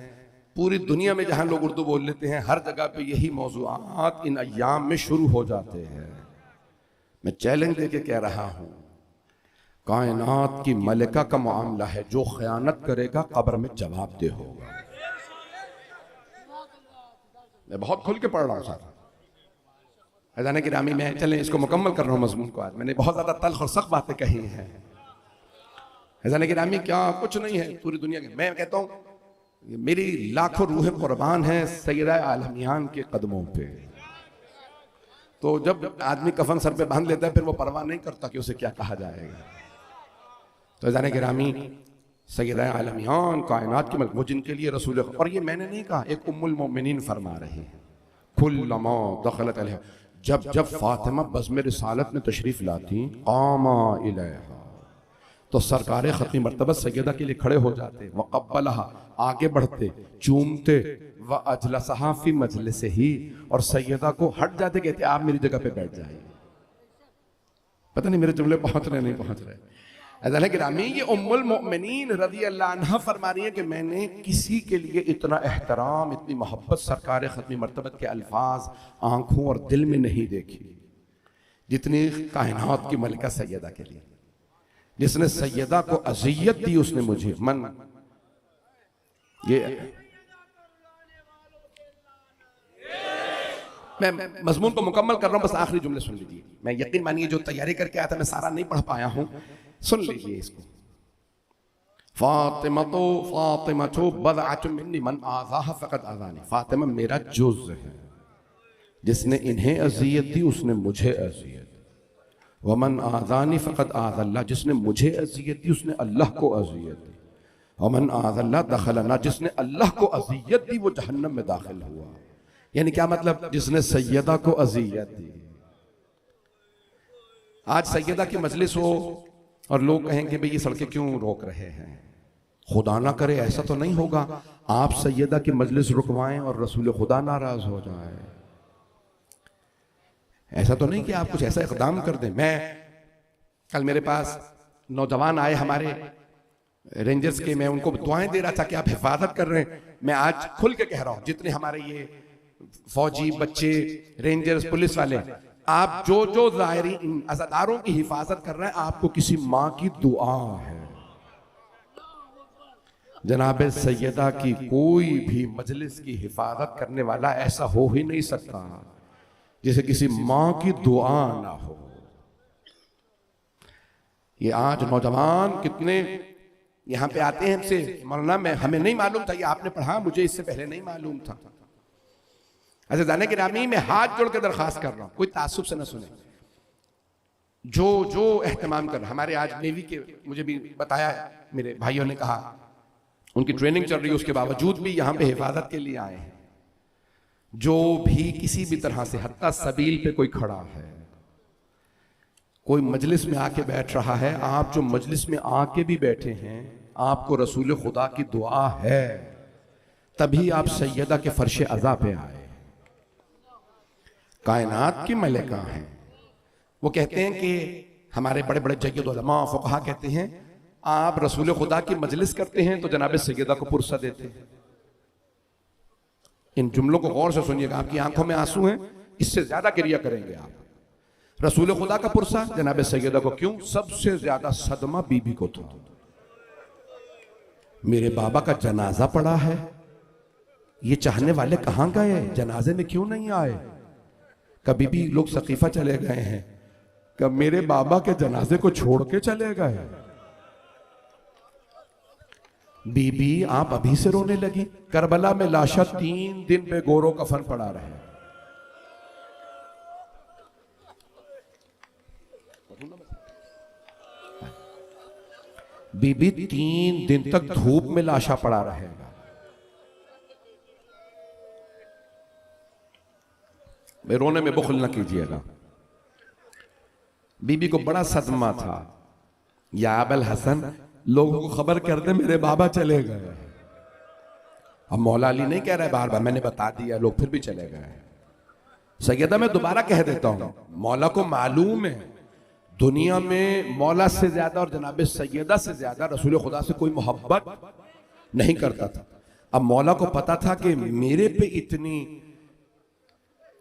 पूरी दुनिया में जहां लोग उर्दू बोल लेते हैं, हर जगह पे यही मौज़ूआत इन अय्याम में शुरू हो जाते हैं। मैं चैलेंज देके कह रहा हूं, कायनात की मलिका का मामला है, जो खयानत करेगा कब्र में जवाबदेह होगा। मैं बहुत खुल के पढ़ रहा हूं साहब। अज़ाने की रामी में चलें, इसको मुकम्मल कर रहा हूं मजमून को। आज मैंने बहुत ज्यादा तल्ख और सख्त बातें कही हैं। अज़ाने की रामी क्या कुछ नहीं है पूरी दुनिया के। मैं कहता हूं मेरी लाखों रूहें कुर्बान हैं सैयदा आलमियान के कदमों पे। तो जब आदमी कफन सर पे बांध लेता है, फिर वो परवाह नहीं करता कि उसे क्या कहा जाएगा। तो अज़ाने गिरामी, सैयदा आलमियान कायनात की मलक, वो जिनके लिए रसूल, और ये मैंने नहीं कहा, एक उम्मुल मोमिनीन फरमा रही है, कुल्लमा दखलत अलैहा, जब जब फातिमा बज़्म रिसालत में तशरीफ लाती, कामा इलैहा, तो सरकार खत्मी मर्तबा सैयदा के लिए खड़े हो जाते, व क़ब्बलहा, आगे बढ़ते, चूमते, व अजलसहा फी मजलिसिही, और सैयदा को हट जाते, कहते आप मेरी जगह पे बैठ जाइए। पता नहीं मेरे जुमले पहुंच रहे नहीं पहुंच रहे। ऐसा है गिरामी, ये उम्मुल मोमिनीन रज़ी अल्लाह अन्हा फरमा रही है कि मैंने किसी के लिए इतना एहतराम, इतनी मोहब्बत सरकार खत्मी मर्तबत के अल्फाज आंखों और दिल में नहीं देखी जितनी कायनात की मलिका सैयदा के लिए। जिसने सैयदा को अज़ियत दी उसने मुझे मन, ये मैं मजमून को मुकम्मल कर रहा हूं, बस आखिरी जुमले सुन लीजिए। मैं यकीन मानिए जो तैयारी करके आया था मैं सारा नहीं पढ़ पाया हूं, सुन लीजिए इसको। फातिमा तो बदअतुम मिन्नी मन आज़ाहा फ़क़द आज़ानी, फातिमा मेरा जुज़ है, जिसने इन्हें अज़ियत दी उसने मुझे अज़ियत, वमन आज़ानी फ़क़द आज़ल्लाह, जिसने मुझे अज़ियत दी उसने अल्लाह को अज़ियत दी, वमन आज़ल्लाह दखलना, जिसने अल्लाह को अज़ियत दी वो जहन्नम में दाखिल हुआ। यानी क्या मतलब, जिसने सैयदा को अज़ियत दी। आज सैयदा की मजलिस हो और लोग कहेंगे भाई ये सड़कें क्यों रोक रहे हैं, खुदा ना करे ऐसा तो नहीं होगा आप सैयदा की मजलिस रुकवाएं और रसूल खुदा नाराज हो जाए, ऐसा तो नहीं कि आप कुछ ऐसा इक़दाम कर दें। मैं कल मेरे पास नौजवान आए हमारे रेंजर्स के, मैं उनको दुआएं दे रहा था कि आप हिफाजत कर रहे हैं। मैं आज खुल के कह रहा हूं, जितने हमारे ये फौजी बच्चे, रेंजर्स, पुलिस वाले, आप जो जो ज़ायरीन अज़ादारों की हिफाजत कर रहे हैं, आपको किसी माँ की दुआ है। जनाब सैयदा की कोई भी मजलिस की हिफाजत करने वाला ऐसा हो ही नहीं सकता जिसे किसी माँ की दुआ ना हो। ये आज नौजवान कितने यहाँ पे आते हैं हमसे, मौलाना हमें नहीं मालूम था, ये आपने पढ़ा, मुझे इससे पहले नहीं मालूम था। अच्छा जाने के नामी में हाथ जोड़ के दरखास्त कर रहा हूं, कोई तासुब से न सुने, जो जो एहतमाम कर, हमारे आज नेवी के, मुझे भी बताया मेरे भाइयों ने कहा उनकी ट्रेनिंग चल रही है, उसके बावजूद भी यहाँ पे हिफाजत के लिए आए हैं। जो भी किसी भी तरह से, हत्ता सबील पे कोई खड़ा है, कोई मजलिस में आके बैठ रहा है, आप जो मजलिस में आके भी बैठे हैं, आपको रसूल खुदा की दुआ है, तभी आप सैयदा के फर्श अज़ा पे आए। कायनात की मलिका हैं। वो कहते हैं कि हमारे बड़े बड़े जय्यद उलमा फुक़हा कहते हैं, आप रसूल खुदा की मजलिस करते हैं तो जनाब सैयदा को पुरसा देते हैं। इन जुमलों को गौर से सुनिएगा, आपकी आंखों में आंसू हैं, इससे ज्यादा क्रिया करेंगे आप। रसूल खुदा का पुरसा जनाब सैयदा को, क्यों? सबसे ज्यादा सदमा बीबी को था। मेरे बाबा का जनाजा पड़ा है, ये चाहने वाले कहां गए, जनाजे में क्यों नहीं आए? कभी भी लोग सकीफा चले गए हैं, कब मेरे बाबा के जनाजे को छोड़ के चले गए। बीबी आप अभी से रोने लगी। करबला में लाशा 3 दिन पे गोरो कफन पड़ा रहे। बीबी 3 दिन तक धूप में लाशा पड़ा रहेगा। रोने में बुखल न कीजिएगा। बीबी को बड़ा सदमा था। या अबल हसन, लोगों को खबर कर दे मेरे बाबा चले गए। अब मौला अली नहीं कह रहा है बार बार, मैंने बता दिया, लोग फिर भी चले गए। सैयदा मैं दोबारा कह देता हूं, मौला को मालूम है दुनिया में मौला से ज्यादा और जनाब सैयदा से ज्यादा रसूल खुदा से कोई मोहब्बत नहीं करता था। अब मौला को पता था कि मेरे पे इतनी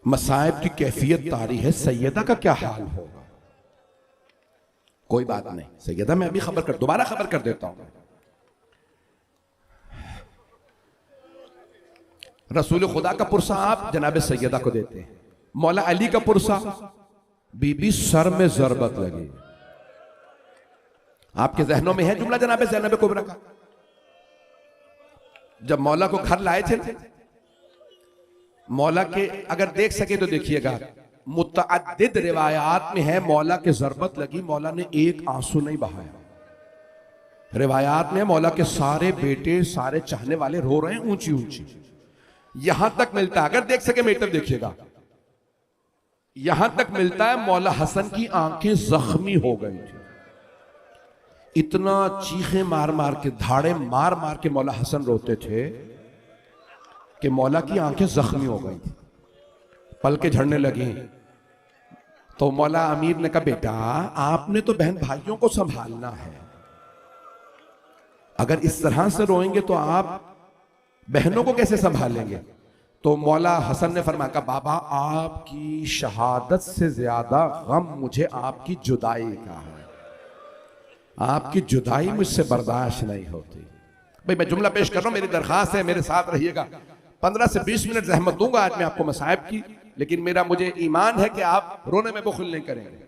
मसाइब की कैफियत तारी है, सैयदा का क्या हाल होगा। कोई बात नहीं, सैयदा मैं अभी दोबारा खबर कर देता हूं। रसूल खुदा का पुरसा आप जनाब सैयदा को देते हैं। मौला अली का पुरसा बीबी सर में जरबत लगी। आपके जहनों में है जुमला जनाब ज़ैनब कुबरा का? जब मौला को घर लाए थे, मौला के अगर देख सके तो देखिएगा, मुतअद्दिद रिवायात में है मौला के जरबत लगी, मौला ने एक आंसू नहीं बहाया। रिवायात में मौला के सारे बेटे, सारे चाहने वाले रो रहे हैं ऊंची ऊंची। यहां तक मिलता है, अगर देख सके मीटर देखिएगा, यहां तक मिलता है मौला हसन की आंखें जख्मी हो गई थी। इतना चीखे मार मार के, धाड़े मार मार के मौला हसन रोते थे कि मौला की आंखें जख्मी हो गई थी, पलकें झड़ने लगी। तो मौला अमीर ने कहा, बेटा आपने तो बहन भाइयों को संभालना है, अगर इस तरह से रोएंगे तो आप बहनों को कैसे संभालेंगे। तो मौला हसन ने फरमाया, कहा बाबा आपकी शहादत से ज्यादा गम मुझे आपकी जुदाई का है, आपकी जुदाई मुझसे बर्दाश्त नहीं होती। भाई मैं जुमला पेश कर रहा हूं, मेरी दरखास्त है मेरे साथ रहिएगा। 15 से 20 मिनट जहमत दूंगा आज मैं आपको मसाइब की, लेकिन मेरा मुझे ईमान है कि आप रोने में बुखल नहीं करेंगे।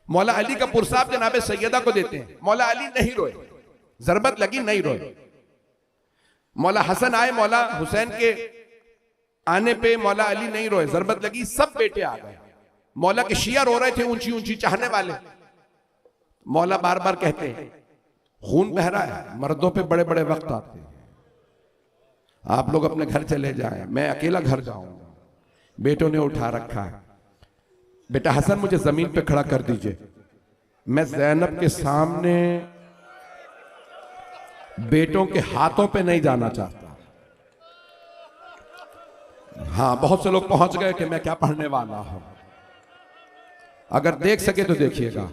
मौला अली का पुरसाब जनाब सैयदा को देते हैं, मौला अली नहीं रोए, जरबत लगी नहीं रोए। मौला हसन आए, मौला हुसैन के आने पे मौला अली नहीं रोए, जरबत लगी, सब बेटे आ गए। मौला के शिया रो रहे थे ऊंची ऊंची चाहने वाले। मौला बार बार कहते हैं खून बह रहा है, मर्दों पे बड़े बड़े वक्त आते हैं, आप लोग अपने घर चले जाएं, मैं अकेला घर जाऊंगा। बेटों ने उठा रखा है, बेटा हसन मुझे जमीन पे खड़ा कर दीजिए, मैं ज़ैनब के सामने बेटों के हाथों पे नहीं जाना चाहता। हाँ, बहुत से लोग पहुंच गए कि मैं क्या पढ़ने वाला हूं। अगर देख सके तो देखिएगा,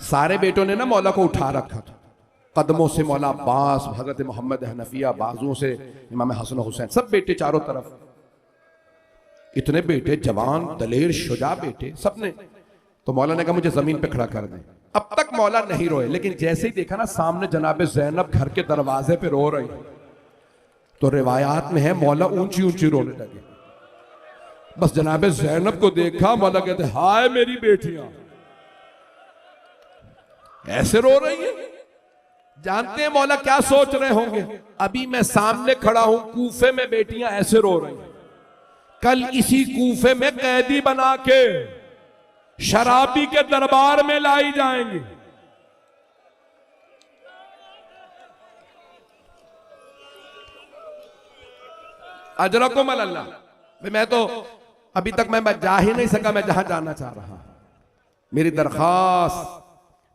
सारे बेटों ने ना मौला को उठा रखा था, कदमों से मौला अब्बास, हजरत मोहम्मद हनफिया, बाजुओं से इमाम हसन हुसैन, सब बेटे चारों तरफ, इतने बेटे जवान दलेर शुजा बेटे सबने। तो मौला ने कहा मुझे जमीन पे खड़ा कर दें। अब तक मौला नहीं रोए, लेकिन जैसे ही देखा ना सामने जनाब ज़ैनब घर के दरवाजे पे रो रही, तो रिवायात में है मौला ऊंची ऊंची रोने लगे। बस जनाब ज़ैनब को देखा, मौला कहते हाय मेरी बेटियां ऐसे रो रही है। जानते हैं मौला क्या सोच रहे होंगे, अभी मैं सामने खड़ा हूं कूफे में, बेटियां ऐसे रो रही हैं, कल इसी कूफे में कैदी बना के शराबी के दरबार में लाई जाएंगी। अजरकुम अल्लाह। मैं तो अभी तक मैं जा ही नहीं सका, मैं जहां जाना चाह रहा हूं। मेरी दरखास्त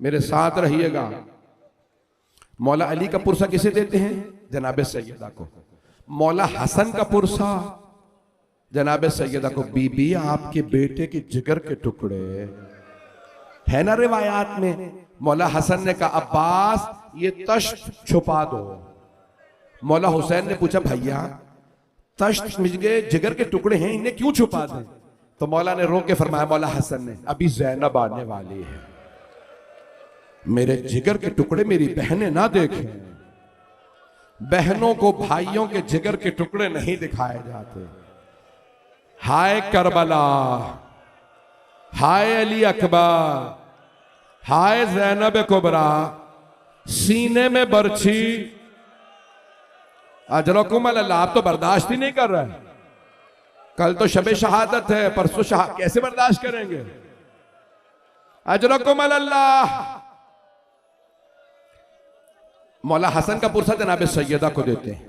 मेरे साथ रहिएगा। मौला अली का पुरसा किसे देते हैं? जनाब सैयदा को। मौला हसन का पुरसा जनाब सैयदा को। बीबी आपके बेटे के जिगर के टुकड़े है ना रिवायात में। मौला हसन ने कहा अब्बास ये तश्त छुपा दो। मौला हुसैन ने पूछा भैया तश्त मुझे जिगर के टुकड़े हैं, इन्हें क्यों छुपा दें? तो मौला ने रो के फरमाया, मौला हसन ने, अभी ज़ैनब आने वाली है, मेरे जिगर के टुकड़े मेरी बहनें ना देखें। बहनों को भाइयों के जिगर के टुकड़े नहीं दिखाए जाते। हाय करबला, हाय अली अकबर, हाय ज़ैनब कुबरा, सीने में बर्छी। अजरकुम अल्लाह, आप तो बर्दाश्त ही नहीं कर रहे। कल तो शबे शहादत है, परसों कैसे बर्दाश्त करेंगे? अजरकुम अल्लाह। मौला हसन का पुरसा जनाब सैयदा को देते हैं,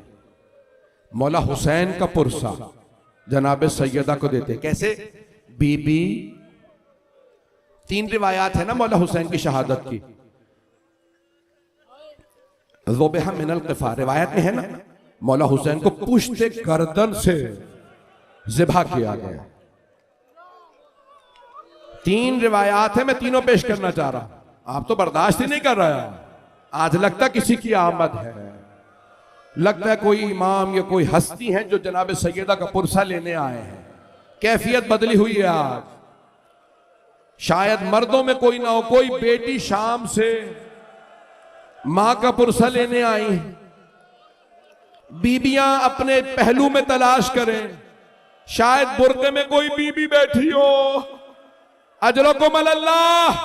मौला हुसैन का पुरसा जनाब सैयदा को देते हैं। कैसे? बीबी, तीन रिवायात है ना मौला हुसैन की शहादत की। ज़ुबह मिनल क़िफ़ा रिवायत में है ना, मौला हुसैन को पुश्ते गर्दन से ज़िबा किया गया। तीन रिवायात है, मैं तीनों पेश करना चाह रहा। आप तो बर्दाश्त ही नहीं कर रहा। आज लगता किसी की आमद है, लगता है कोई इमाम या कोई हस्ती है जो जनाब सैयदा का पुरसा लेने आए हैं। कैफियत बदली हुई है आज। शायद मर्दों में कोई ना हो, कोई बेटी शाम से मां का पुरसा लेने आई है। बीबियां अपने पहलू में तलाश करें, शायद बुर्के में कोई बीबी बैठी हो। अजरकुम अल्लाह।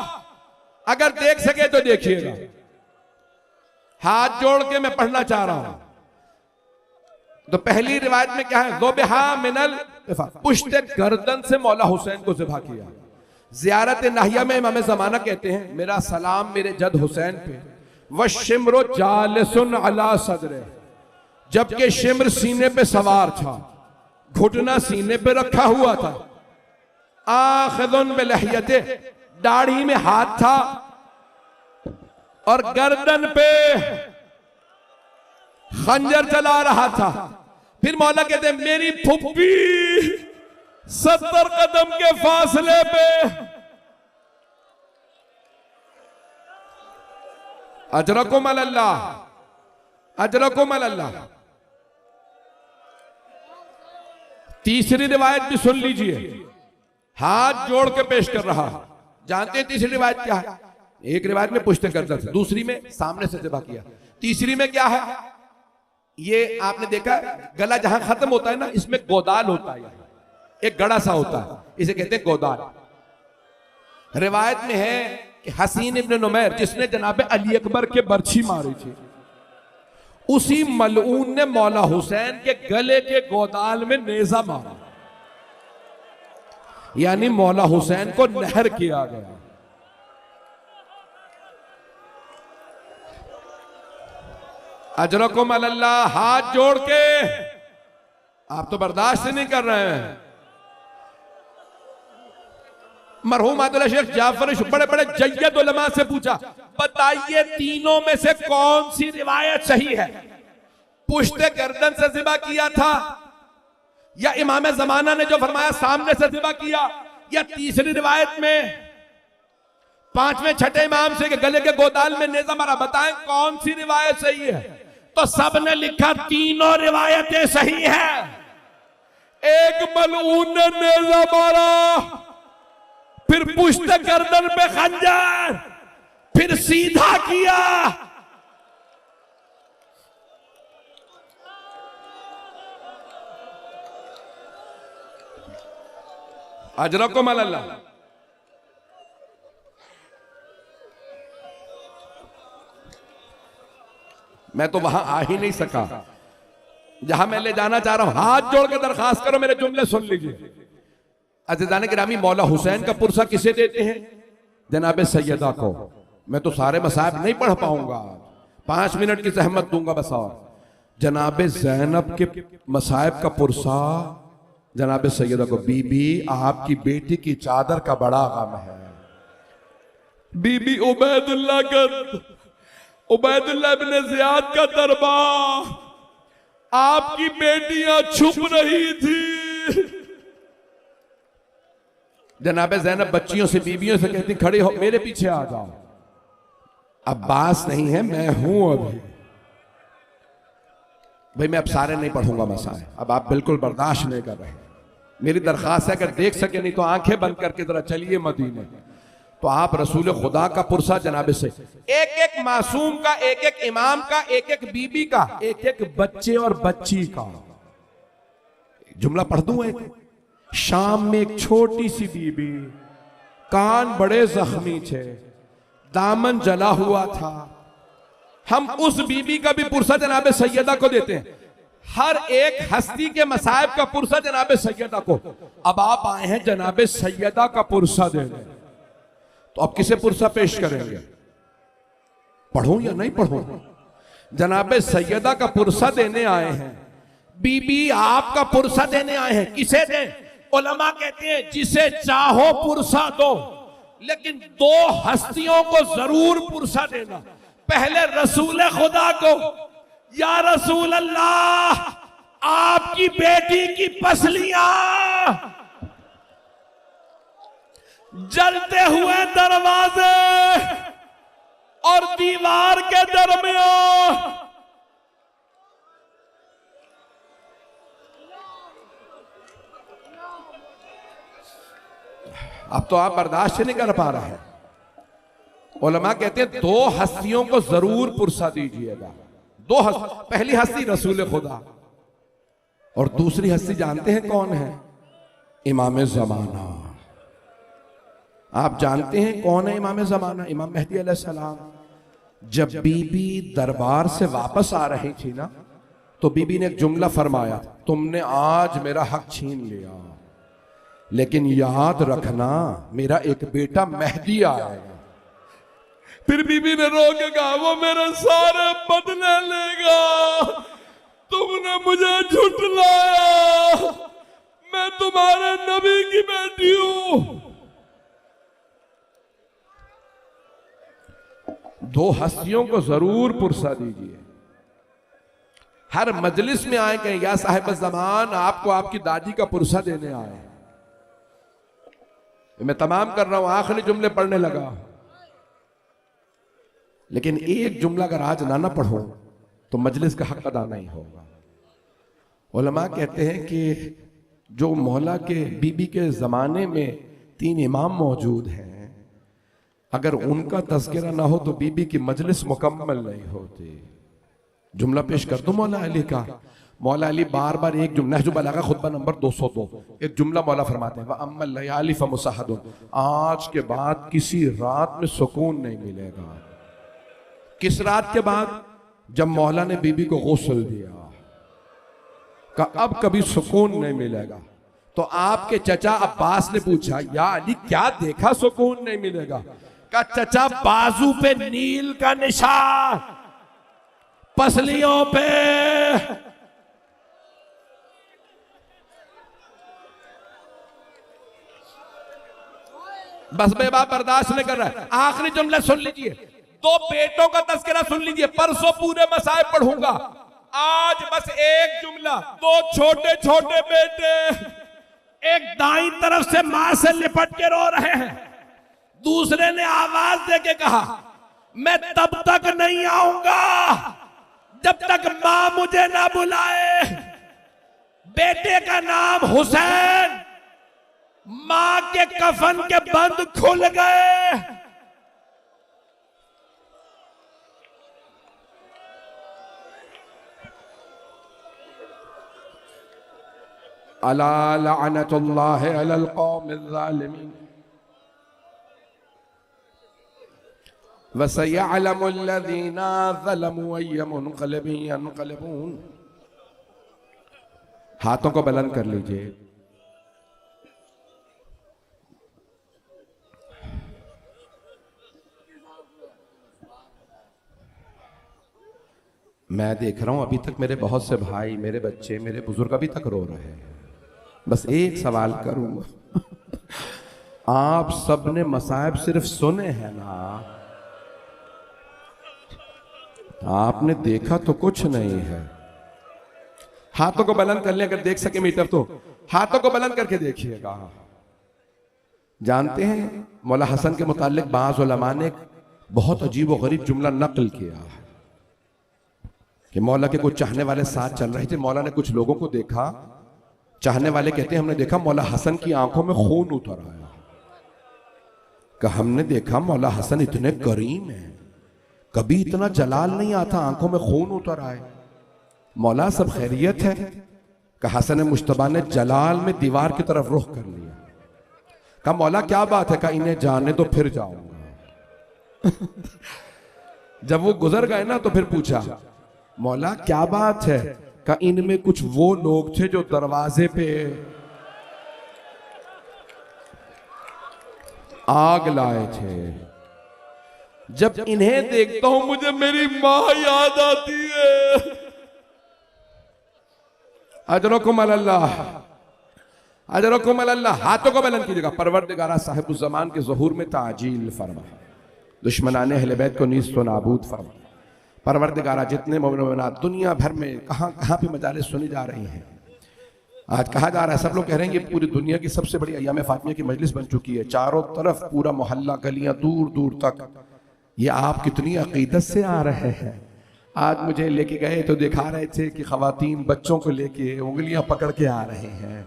अगर देख सके तो देखिएगा। हाथ जोड़ के मैं पढ़ना चाह रहा हूं। तो पहली रिवायत में क्या है? ज़ुबहा मिनल, पुश्ते गर्दन से मौला हुसैन को ज़िबा किया। ज़ियारत नाहिया में इमाम ज़माना कहते हैं, मेरा सलाम मेरे जद हुसैन पे, व शिम्र जालिसुन अला सदरे, जबकि शिम्र सीने पे सवार था, घुटना सीने पे रखा हुआ था, आखिदुन बिलहियते, दाढ़ी में हाथ था और गर्दन पे खंजर चला रहा था। फिर मौला कहते हैं मेरी फुप्पी 70 कदम के फासले पे अजरकुम अल्लाह, अजरकुम अल्लाह। तीसरी रिवायत भी सुन लीजिए, हाथ जोड़ के पेश कर रहा। जानते हैं तीसरी रिवायत क्या है? एक रिवायत में पुश्ते करता था, दूसरी में सामने से ज़िबा किया, तीसरी में क्या है? ये आपने देखा गला जहां खत्म होता है ना, इसमें गोदाल होता है, एक गड़ा सा होता है, इसे कहते हैं गोदाल। रिवायत में है कि हसीन इब्न नुमैर जिसने जनाब अली अकबर के बर्छी मारी थी, उसी मलऊन ने मौला हुसैन के गले के गोदाल में नेजा मारा, यानी मौला हुसैन को नहर किया गया। अजरकुम अल्लाह, हाथ जोड़ के। आप तो बर्दाश्त नहीं कर रहे हैं। मरहूम आदिल शेख जाफर बड़े बड़े जय्यद उलमा से पूछा, बताइए तीनों में से कौन सी रिवायत सही है? पुश्ते गर्दन से ज़िबा किया था, या इमाम ज़माना ने जो फरमाया सामने से ज़िबा किया, या तीसरी रिवायत में पांचवें छठे इमाम से गले के गोदाल में नेज़ा मारा? बताएं कौन सी रिवायत सही है? तो सबने लिखा तीनों रिवायतें सही है। एक मलऊन ने नेज़ा मारा, फिर पुश्त गर्दन पे खंजर, फिर सीधा किया। अजरकुम अल्लाह। मैं तो वहां आ ही नहीं सका जहां मैं ले जाना चाह रहा हूं। हाथ जोड़ के दरखास्त करो, मेरे जुमले सुन लीजिए। अज़ीज़ान गिरामी, मौला हुसैन का पुरसा किसे देते हैं? जनाब सैयदा को। मैं तो सारे मसाइब नहीं पढ़ पाऊंगा, 5 मिनट की जहमत दूंगा बस। और जनाब ज़ैनब के मसाइब का पुरसा जनाब सैयदा को। बीबी, आपकी बेटी की चादर का बड़ा गम है। बीबी उबैदुल्लाह इब्न ज़ियाद का दरबार, आपकी बेटियां छुप रही थी। जनाब ज़ैनब बच्चियों से, बीबियों से कहती, खड़ी हो, मेरे पीछे आ जाओ। अब्बास नहीं है, मैं हूं अभी। भाई मैं अब सारे नहीं पढ़ूंगा मसाए, अब आप बिल्कुल बर्दाश्त नहीं कर रहे। मेरी दरखास्त है, अगर देख सके नहीं तो आंखें बंद करके जरा चलिए मदीने। तो आप रसूल खुदा का पुरसा जनाब से, एक एक मासूम का, एक एक इमाम का, एक एक बीबी का, एक एक बच्चे और बच्ची का। जुमला पढ़ दूं एक। शाम में एक छोटी सी बीबी, कान बड़े जख्मी थे, दामन जला हुआ था। हम उस बीबी का भी पुरसा जनाब सैयदा को देते हैं। हर एक हस्ती के मसाइब का पुरसा जनाब सैयदा को। अब आप आए हैं जनाब सैयदा का पुरसा देने, तो अब किसे पुरसा पेश करेंगे? पढ़ूं या नहीं पढ़ूं? जनाब सैयदा का पुरसा देने आए हैं। बीबी आपका पुरसा देने आए हैं, किसे दें? उलमा कहते हैं जिसे चाहो पुरसा दो, लेकिन 2 हस्तियों को जरूर पुरसा देना। पहले रसूल खुदा को, या रसूल अल्लाह, आपकी बेटी की पसलियां जलते हुए दरवाजे और दीवार के दरमियान। अब तो आप बर्दाश्त नहीं कर पा रहे हैं। उलमा कहते हैं 2 हस्तियों को जरूर पुरसा दीजिएगा। 2 पहली हस्ती रसूल खुदा, और दूसरी हस्ती जानते हैं कौन है? इमाम ज़माना। आप जानते हैं कौन है इमाम ज़माना? इमाम मेहदी अलैहिस्सलाम। जब बीबी दरबार से वापस आ रही थी ना, तो बीबी ने एक जुमला फरमाया, तुमने आज मेरा हक छीन लिया। लेकिन याद रखना मेरा एक बेटा मेहदी आएगा। फिर बीबी ने रो के कहा वो मेरे सारे बदले लेगा, तुमने मुझे झुठलाया, मैं तुम्हारे नबी की बेटी हूं। दो हस्तियों को जरूर पुरसा दीजिए। हर मजलिस में आए कहें या साहिब ज़मान आपको आपकी दादी का पुरसा देने आए। मैं तमाम कर रहा हूं, आखिरी जुमले पढ़ने लगा, लेकिन एक जुमला अगर आज ना पढ़ो तो मजलिस का हक अदा नहीं होगा। उलमा कहते हैं कि जो मौला के बीबी के जमाने में 3 इमाम मौजूद हैं, अगर उनका तज़किरा ना हो तो बीबी की मजलिस मुकम्मल नहीं होती। जुमला पेश कर दो मौला अली का। मौला अली बार बार एक जुमला, नहजुल बलागा खुतबा नंबर 202, एक जुमला मौला फरमाते हैं, व अम्मल लयाली फमुसहदुन, आज के बाद किसी रात में सुकून नहीं मिलेगा। किस रात के बाद? जब मौला ने बीबी को गुस्ल दिया, का अब कभी सुकून नहीं मिलेगा। तो आपके चचा अब्बास ने पूछा, या अली क्या देखा सुकून नहीं मिलेगा? का चचा बाजू पे नील का निशान, पसलियों पे बस बेबाब बर्दाश्त नहीं कर रहा है। आखिरी जुमला सुन लीजिए, 2 बेटों का तज़किरा सुन लीजिए। परसों पूरे मसाइब पढ़ूंगा, आज बस एक जुमला। 2 छोटे छोटे बेटे एक दाईं तरफ से मां से लिपट के रो रहे हैं, दूसरे ने आवाज देके कहा मैं तब तक नहीं आऊंगा जब तक मां मुझे ना बुलाए। बेटे का नाम हुसैन, मां के कफन के बंद खुल गए। अला लअनतुल्लाहि अलल कौमिज़ ज़ालिमीन वसयअलमुल्लज़ीना ज़लमू अय्य मुनक़लिबिन यनक़लिबून। हाथों को बुलंद कर लीजिए। मैं देख रहा हूं अभी तक मेरे बहुत से भाई, मेरे बच्चे, मेरे बुजुर्ग अभी तक रो रहे हैं। बस एक सवाल करूंगा, आप सबने मसाइब सिर्फ सुने हैं ना? आपने देखा तो कुछ नहीं है। हाथों को बुलंद कर ले, अगर देख सके मीटर तो हाथों को बुलंद करके देखिएगा। जानते हैं मौला हसन के मुतालिक बाज़ उलमा ने बहुत अजीब व गरीब जुमला नकल किया है कि मौला के कुछ चाहने वाले साथ चल रहे थे, मौला ने कुछ लोगों को देखा, चाहने वाले कहते हैं हमने देखा मौला हसन की आंखों में खून उतर आया। कि हमने देखा मौला हसन इतने करीम हैं, कभी इतना जलाल नहीं आता आंखों में खून उतर आए। मौला सब खैरियत है? कि हसन मुश्तबा ने जलाल में दीवार की तरफ रुख कर लिया। कहा मौला क्या बात है? कहा इन्हें जाने तो फिर जाऊंगा। जब वो गुजर गए ना तो फिर पूछा मौला क्या बात है? का इनमें कुछ वो लोग थे जो दरवाजे पे आग लाए थे। जब इन्हें देखता हूं मुझे मेरी मां याद आती है। अजरकुम अल्लाह, अजरकुम अल्लाह। हाथों को बुलंद कीजिएगा। परवरदिगारा साहिबुज़ ज़मान के ज़हूर में ताजील फरमा, दुश्मनाने अहले बैत को नीस्त व नाबूद फरमा। परवरदिगारा जितने मोमिनात दुनिया भर में कहां कहां पे मजालिस सुनी जा रही हैं, आज कहा जा रहा है, सब लोग कह रहे हैं कि पूरी दुनिया की सबसे बड़ी अय्याम फातिमा की मजलिस बन चुकी है। चारों तरफ पूरा मोहल्ला, गलियां, दूर दूर तक। ये आप कितनी अकीदत से आ रहे हैं। आज मुझे लेके गए तो दिखा रहे थे कि खवातीन बच्चों को लेके उंगलियां पकड़ के आ रहे हैं।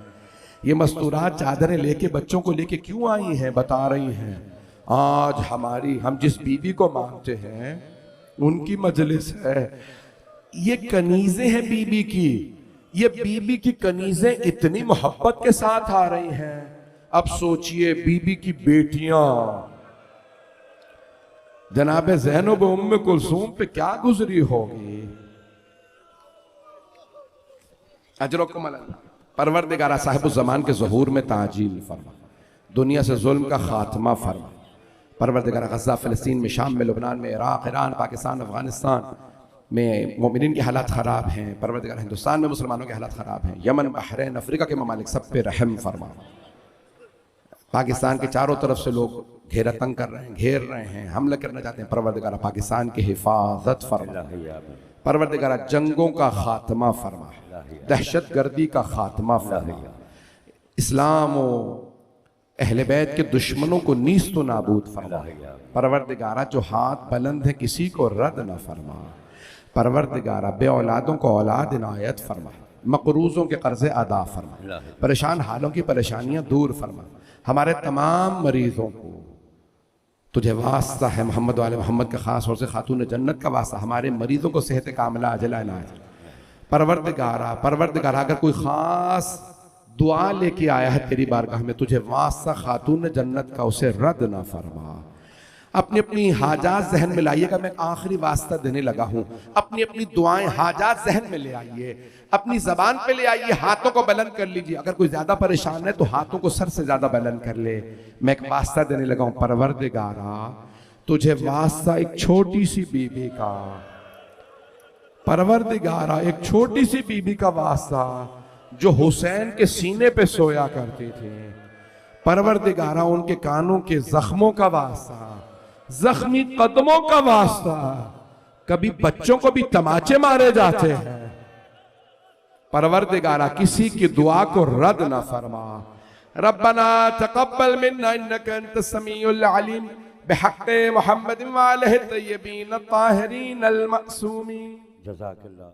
ये मस्तूरात चादरें लेके बच्चों को लेके क्यों आई हैं? बता रही हैं आज हम जिस बीबी को मानते हैं उनकी मजलिस है। ये कनीजें हैं बीबी की, ये बीबी की कनीजें इतनी मोहब्बत के साथ आ रही हैं। अब सोचिए बीबी की बेटियां जनाब ज़ैनब उम्मे कुलसूम पे क्या गुजरी होगी। अजरकुम अल्लाह। परवरदिगारा साहिब ज़मान के ज़हूर में ताजील फरमा, दुनिया से जुल्म का खात्मा फरमा। परवरदिगारा गज़ा, फ़लस्तीन में, शाम में, लुबनान में, इराक़, ईरान, पाकिस्तान, अफ़गानिस्तान में मोमिनीन की हालात ख़राब हैं। परवरदिगार हिंदुस्तान में मुसलमानों की हालात ख़राब हैं। यमन, बहरैन, अफ्रीका के ममालिक सब पे रहम फरमा। पाकिस्तान के चारों तरफ से लोग घेरा तंग कर रहे हैं, घेर रहे हैं, हमला करना चाहते हैं। परवरदिगार पाकिस्तान की हिफाजत फरमा। परवरदिगार जंगों का खात्मा फरमा, दहशत गर्दी का खात्मा फरमा, इस्लाम और अहले बैत के दुश्मनों को नीस्त व नाबूद फरमा। परवरदिगारा जो हाथ बुलंद है किसी को रद्द न फरमा। परवरदिगारा बे औलादों को औलाद इनायत फरमा, मकरूज़ों के कर्ज़े अदा फरमा, परेशान हालों की परेशानियां दूर फरमा। हमारे तमाम मरीजों को तुझे वास्ता है, मोहम्मद वाले मोहम्मद के ख़ास तौर से खातून जन्नत का वास्ता, हमारे मरीजों को सेहत कामिला अजला इनायत। परवरदिगारा अगर कोई ख़ास दुआ लेके आया है तेरी बारगाह में, तुझे वास्ता खातून जन्नत का, उसे रद्द ना फरमा। अपनी अपनी हाजात जहन में लाइएगा, मैं आखिरी वास्ता देने लगा हूं। अपनी अपनी दुआएं हाजात जहन में ले आइए, अपनी जबान पे ले आइए, हाथों को बुलंद कर लीजिए। अगर कोई ज्यादा परेशान है तो हाथों को सर से ज्यादा बुलंद कर ले। मैं एक वास्ता देने लगा हूं। परवरदिगारा तुझे वास्ता एक छोटी सी बीबी का, परवरदिगारा एक छोटी सी बीबी का वास्ता जो हुसैन के सीने पे सोया करते थे। परवरदिगारा उनके कानों के जख्मों का वास्ता, जख्मी कदमों का वास्ता, कभी बच्चों को भी तमाचे मारे जाते हैं। परवरदिगारा किसी की दुआ को रद्द ना फरमा। रब्बना तक़ब्बल मिन्ना इन्नका अंतस समीउल अलीम बिहक़्क़ि मुहम्मद व आलिहि तय्यबीन अत्ताहिरीन अल मअसूमीन। जज़ाकल्लाह।